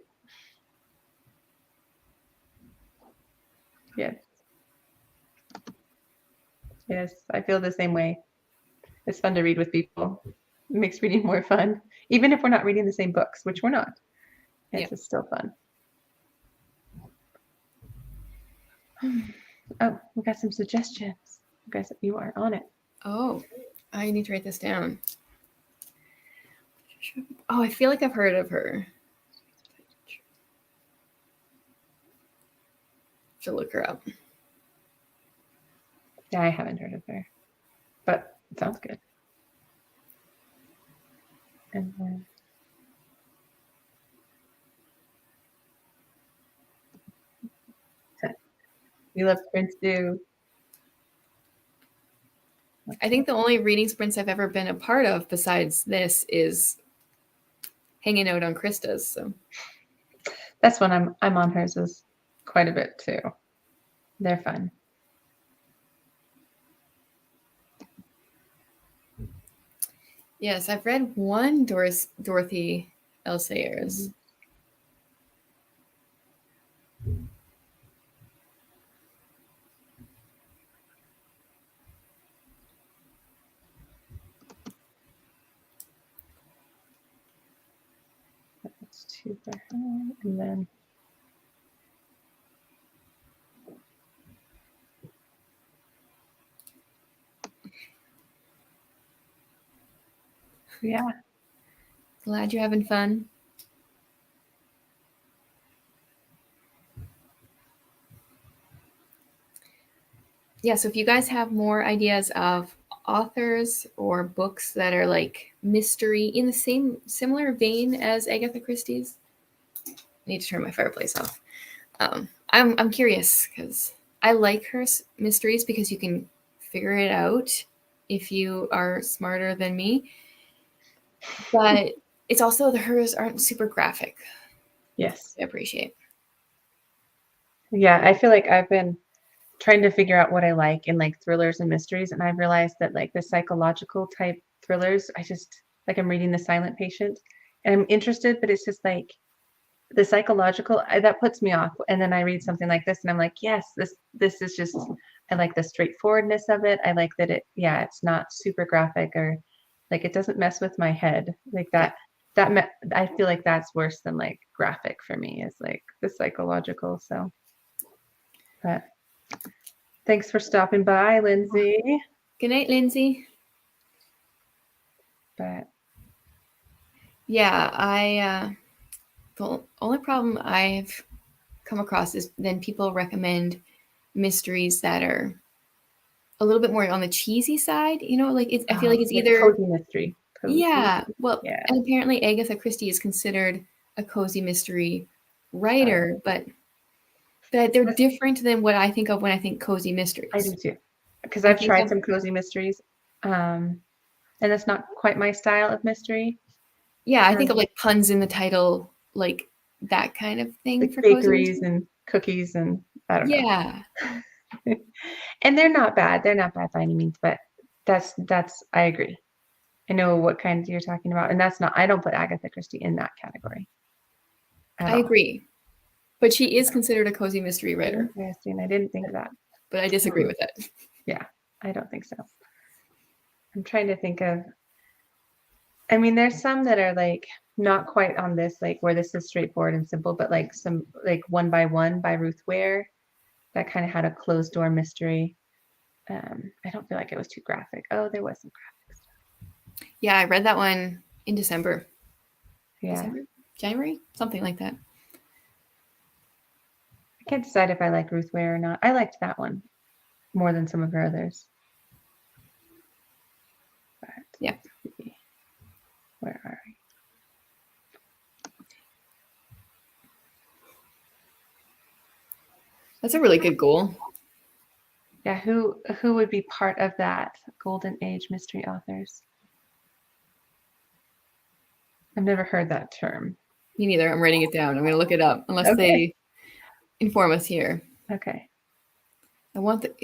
Yes. Yes, I feel the same way. It's fun to read with people. It makes reading more fun, even if we're not reading the same books, which we're not. It's still fun. Oh, we got some suggestions. You guys, you are on it.
Oh, I need to write this down. Oh, I feel like I've heard of her. Should look her up.
Yeah, I haven't heard of her, but it sounds good. And then we love sprints too.
I think the only reading sprints I've ever been a part of besides this is hanging out on Krista's. So
that's when I'm on hers is quite a bit too. They're fun.
Yes, I've read one Dorothy L. Sayers. Mm-hmm.
That's 2 for her, and then yeah.
Glad you're having fun. Yeah, so if you guys have more ideas of authors or books that are like mystery in the similar vein as Agatha Christie's, I need to turn my fireplace off. I'm curious because I like her mysteries because you can figure it out if you are smarter than me. But it's also hers aren't super graphic.
Yes.
I appreciate.
Yeah, I feel like I've been trying to figure out what I like in like thrillers and mysteries, and I've realized that like the psychological type thrillers, I just like I'm reading The Silent Patient, and I'm interested, but it's just like the psychological that puts me off. And then I read something like this, and I'm like, yes, this is just I like the straightforwardness of it. I like that it's not super graphic or like it doesn't mess with my head like that. I feel like that's worse than like graphic for me is like the psychological. So, but thanks for stopping by, Lindsay.
Good night, Lindsay.
But
yeah, the only problem I've come across is then people recommend mysteries that are a little bit more on the cheesy side. You know, like I feel like it's either
cozy mystery.
Yeah, well, and apparently Agatha Christie is considered a cozy mystery writer, but they're different than what I think of when I think cozy mysteries.
I do too, because I've tried some cozy mysteries, and that's not quite my style of mystery.
Yeah, I think of like puns in the title, like that kind of thing
like
for
bakeries and cookies and I don't know.
Yeah.
And they're not bad. They're not bad by any means, but that's I agree. I know what kinds you're talking about, and that's not. I don't put Agatha Christie in that category.
I agree, but she is considered a cozy mystery writer.
Interesting. I didn't think that,
but I disagree with that.
Yeah, I don't think so. I'm trying to think of. I mean, there's some that are like not quite on this, like where this is straightforward and simple, but like some like One by One by Ruth Ware, that kind of had a closed door mystery. I don't feel like it was too graphic. Oh, there was some graphic stuff.
Yeah, I read that one in December.
Yeah.
December? January? Something like that.
I can't decide if I like Ruth Ware or not. I liked that one more than some of her others. But
yeah.
Where are we?
That's a really good goal.
Yeah, who would be part of that Golden Age mystery authors? I've never heard that term.
Me neither. I'm writing it down. I'm going to look it up unless they inform us here.
Okay.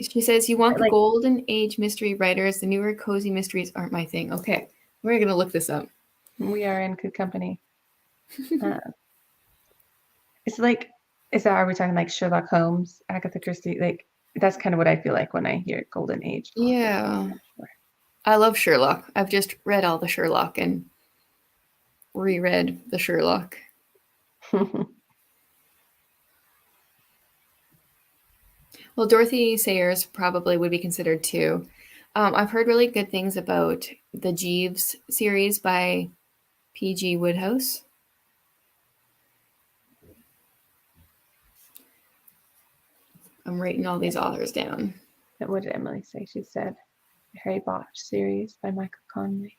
She says, you want the Golden Age mystery writers. The newer cozy mysteries aren't my thing. Okay. We're going to look this up.
We are in good company. It's like, are we talking like Sherlock Holmes, Agatha Christie? Like, that's kind of what I feel like when I hear Golden Age.
Yeah. I love Sherlock. I've just read all the Sherlock and reread the Sherlock. Well, Dorothy Sayers probably would be considered too. I've heard really good things about the Jeeves series by P.G. Wodehouse. I'm writing all these authors down.
What did Emily say? She said the Harry Bosch series by Michael Connelly.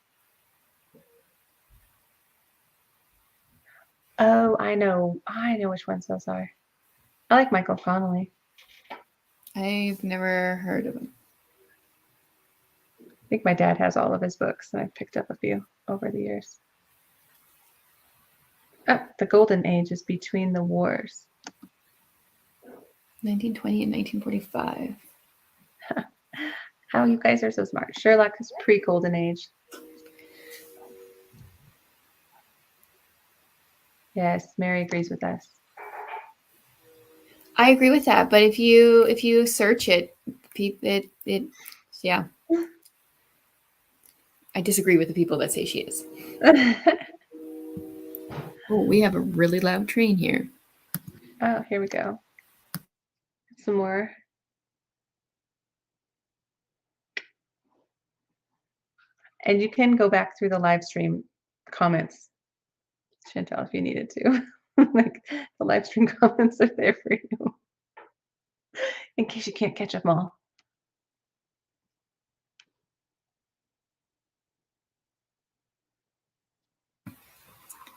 Oh, I know which ones those are. I like Michael Connelly.
I've never heard of him.
I think my dad has all of his books, and I've picked up a few over the years. Oh, the Golden Age is between the wars.
1920 and 1945.
How you guys are so smart. Sherlock is pre-Golden Age. Yes, Mary agrees with us.
I agree with that, but if you search it, yeah. I disagree with the people that say she is. Oh, we have a really loud train here.
Oh, here we go. Some more. And you can go back through the live stream comments, Chantel, if you needed to. Like the live stream comments are there for you in case you can't catch them all.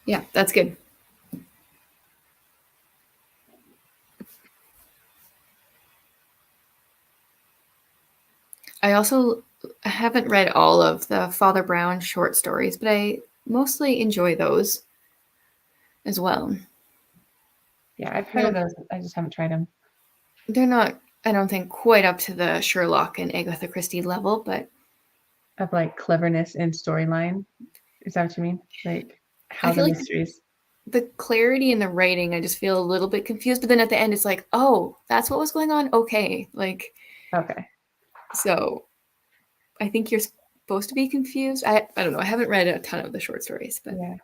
Yeah, that's good. I also haven't read all of the Father Brown short stories, but I mostly enjoy those as well.
Yeah, I've heard of those. I just haven't tried them.
They're not, I don't think, quite up to the Sherlock and Agatha Christie level, but
of like cleverness in storyline. Is that what you mean? Like how the mysteries.
The clarity in the writing, I just feel a little bit confused. But then at the end, it's like, oh, that's what was going on. Okay,
okay.
So, I think you're supposed to be confused. I don't know. I haven't read a ton of the short stories, but
yeah.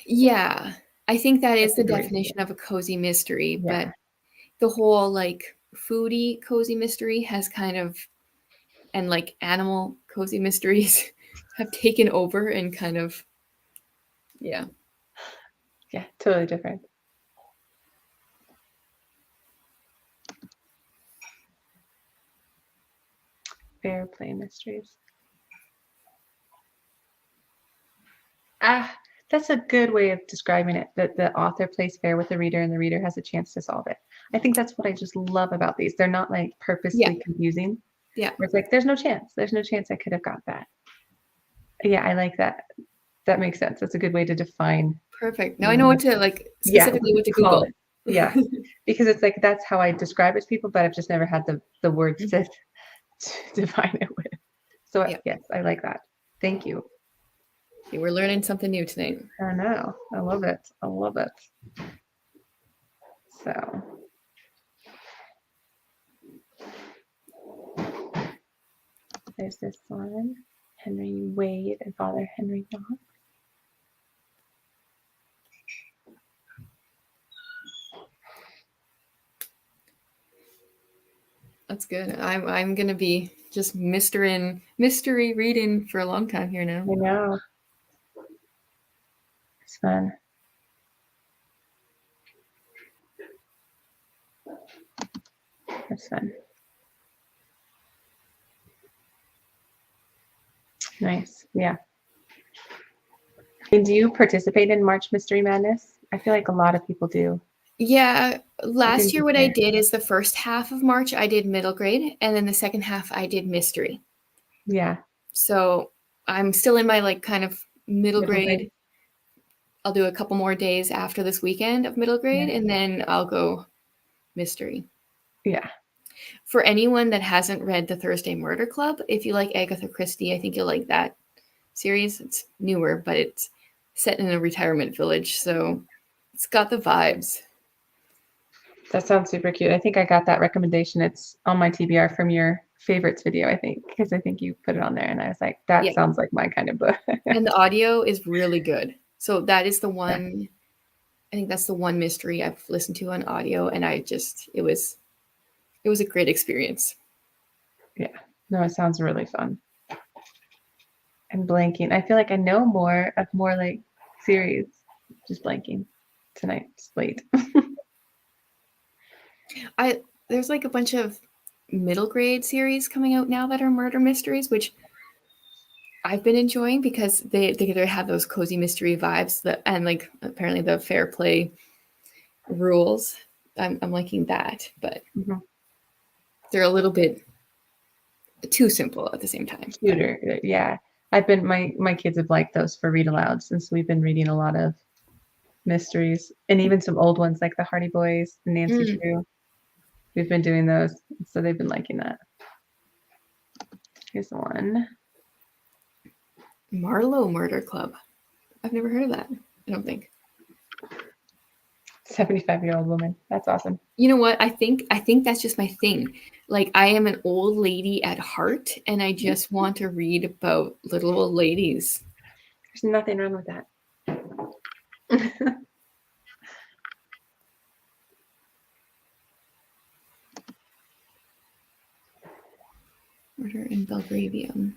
Yeah, I think that is the definition of a cozy mystery, but the whole like foodie cozy mystery has kind of, and like animal cozy mysteries have taken over and kind of, yeah,
totally different. Fair play mysteries. That's a good way of describing it, that the author plays fair with the reader and the reader has a chance to solve it. I think that's what I just love about these. They're not like purposely confusing.
Yeah.
Where it's like, there's no chance I could have got that. Yeah, I like that. That makes sense. That's a good way to define.
Perfect. Now I know what to like specifically what to Google.
Yeah, because it's like that's how I describe it to people, but I've just never had the words to define it with. So
Yeah.
yes, I like that. Thank you.
See, we're learning something new tonight.
I know. I love it. I love it. So there's this one, Henry Wade and Father Henry Knox.
That's good. I'm gonna be just mystery reading for a long time here now.
I know. It's fun. It's fun. Nice. Yeah. And do you participate in March Mystery Madness? I feel like a lot of people do.
Yeah, last
didn't
year
do
what I
fair.
did is the first half of March I did middle grade, and then the second half I did mystery.
Yeah.
So I'm still in my like kind of middle grade. I'll do a couple more days after this weekend of middle grade,
Yeah.
and then I'll go mystery.
Yeah.
For anyone that hasn't read the Thursday Murder Club, if you like Agatha Christie, I think you'll like that series. It's newer, but it's set in a retirement village, so it's got the vibes.
That sounds super cute. I think I got that recommendation. It's on my TBR from your favorites video, I think, because I think you put it on there and I was like, that sounds like my kind of book.
And the audio is really good. So that is the one, I think that's the one mystery I've listened to on audio, and it was a great experience.
Yeah. No, it sounds really fun. I'm blanking. I feel like I know more like series. Just blanking tonight. It's late.
There's like a bunch of middle grade series coming out now that are murder mysteries, which I've been enjoying because they have those cozy mystery vibes and like apparently the fair play rules. I'm liking that, but they're a little bit too simple at the same time.
Cuter. Yeah. I've been my kids have liked those for read aloud since we've been reading a lot of mysteries and even some old ones like the Hardy Boys and Nancy Drew. We've been doing those, so they've been liking that. Here's one.
Marlowe Murder Club. I've never heard of that. I don't think.
75-year-old woman. That's awesome.
You know what? I think that's just my thing. Like I am an old lady at heart, and I just want to read about little old ladies.
There's nothing wrong with that.
Murder in Belgravium.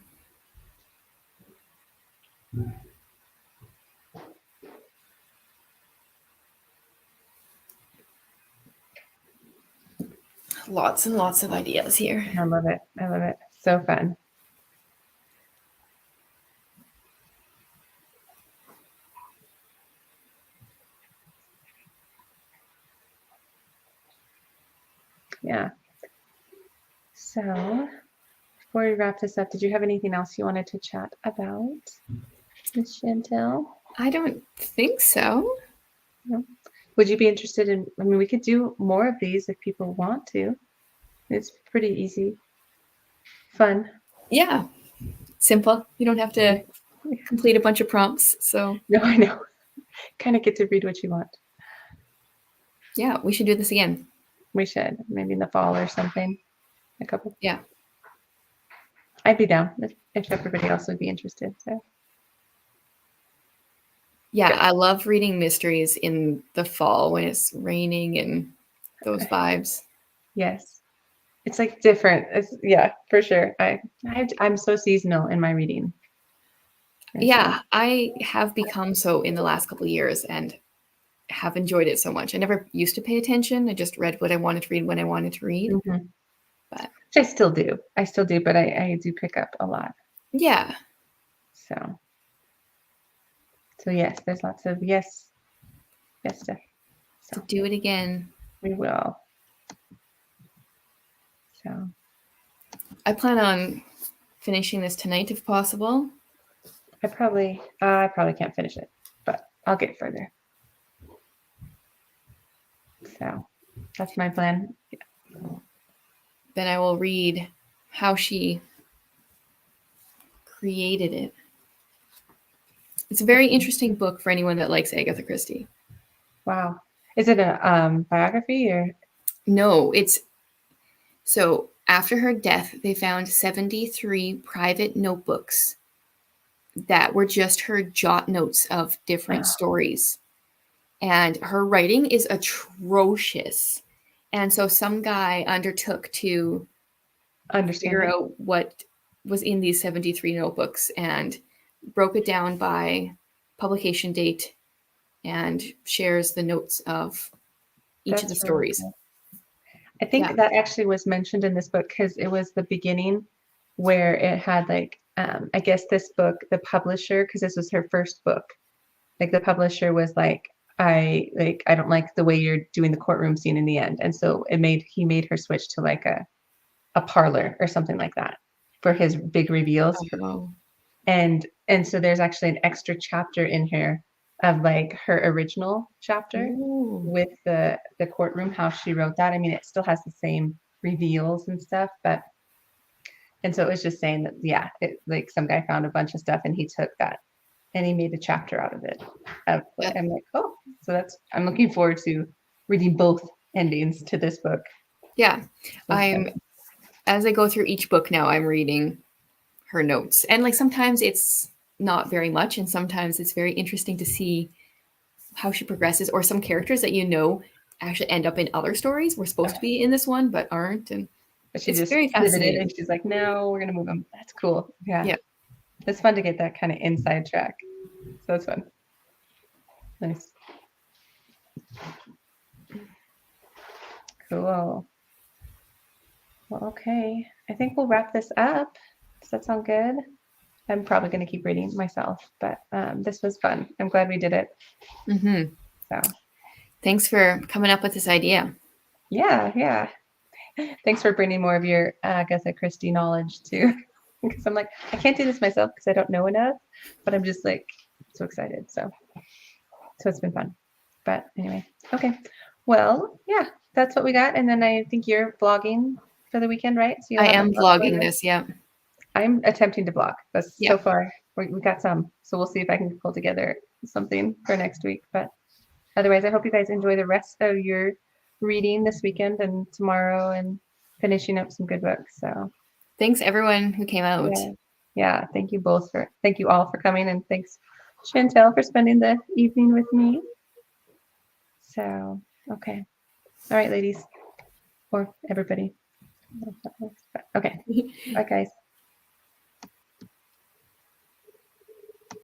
Lots and lots of ideas here.
I love it. I love it. So fun. Yeah. So before we wrap this up, did you have anything else you wanted to chat about, Miss Chantel?
I don't think so.
No. Would you be interested in, I mean, we could do more of these if people want to. It's pretty easy. Fun.
Yeah. Simple. You don't have to complete a bunch of prompts. So
no, I know. Kind of get to read what you want.
Yeah, we should do this again.
We should. Maybe in the fall or something. A couple.
Yeah.
I'd be down if everybody else would be interested. So.
Yeah, good. I love reading mysteries in the fall when it's raining and those vibes.
Yes. It's like different. Yeah, for sure. I'm so seasonal in my reading.
Yeah, I have become so in the last couple of years and have enjoyed it so much. I never used to pay attention. I just read what I wanted to read when I wanted to read.
Mm-hmm.
But
I still do, but I do pick up a lot.
Yeah.
So yes, there's lots of yes stuff.
So do it again.
We will. So
I plan on finishing this tonight if possible.
I probably can't finish it, but I'll get further. So So that's my plan.
Then I will read how she created it. It's a very interesting book for anyone that likes Agatha Christie.
Wow. Is it a biography or?
No, it's so after her death, they found 73 private notebooks that were just her jot notes of different stories. And her writing is atrocious. And so some guy undertook to figure out what was in these 73 notebooks and broke it down by publication date and shares the notes of each of the stories.
Really cool. I think that actually was mentioned in this book because it was the beginning where it had like, I guess this book, the publisher, because this was her first book, like the publisher was like, I don't like the way you're doing the courtroom scene in the end. And so he made her switch to like a parlor or something like that for his big reveals.
Oh.
And so there's actually an extra chapter in here of like her original chapter with the courtroom, how she wrote that. I mean, it still has the same reveals and stuff, and so it was just saying that, yeah, it, like some guy found a bunch of stuff and he took that and he made a chapter out of it. I'm like, oh, so I'm looking forward to reading both endings to this book.
Yeah. As I go through each book now, I'm reading her notes. And like sometimes it's not very much, and sometimes it's very interesting to see how she progresses, or some characters that actually end up in other stories were supposed to be in this one but aren't. And
but she
it's
just
very fascinating.
And she's like, no, we're gonna move them. That's cool.
Yeah.
It's fun to get that kind of inside track. So it's fun. Nice. Cool. Well, okay. I think we'll wrap this up. Does that sound good? I'm probably going to keep reading myself, but this was fun. I'm glad we did it.
Mm-hmm.
So,
thanks for coming up with this idea.
Yeah. Thanks for bringing more of your Agatha Christie knowledge too. Because I'm like, I can't do this myself because I don't know enough, but I'm just like so excited. So it's been fun. But anyway, okay. Well, yeah, that's what we got. And then I think you're vlogging for the weekend, right? So
I am vlogging this, yeah.
I'm attempting to vlog, but so far we got some. So we'll see if I can pull together something for next week. But otherwise, I hope you guys enjoy the rest of your reading this weekend and tomorrow and finishing up some good books. So
thanks everyone who came out.
Yeah. Thank you all for coming, and thanks Chantel for spending the evening with me. So, okay. All right, ladies, or everybody. Okay. Bye, guys.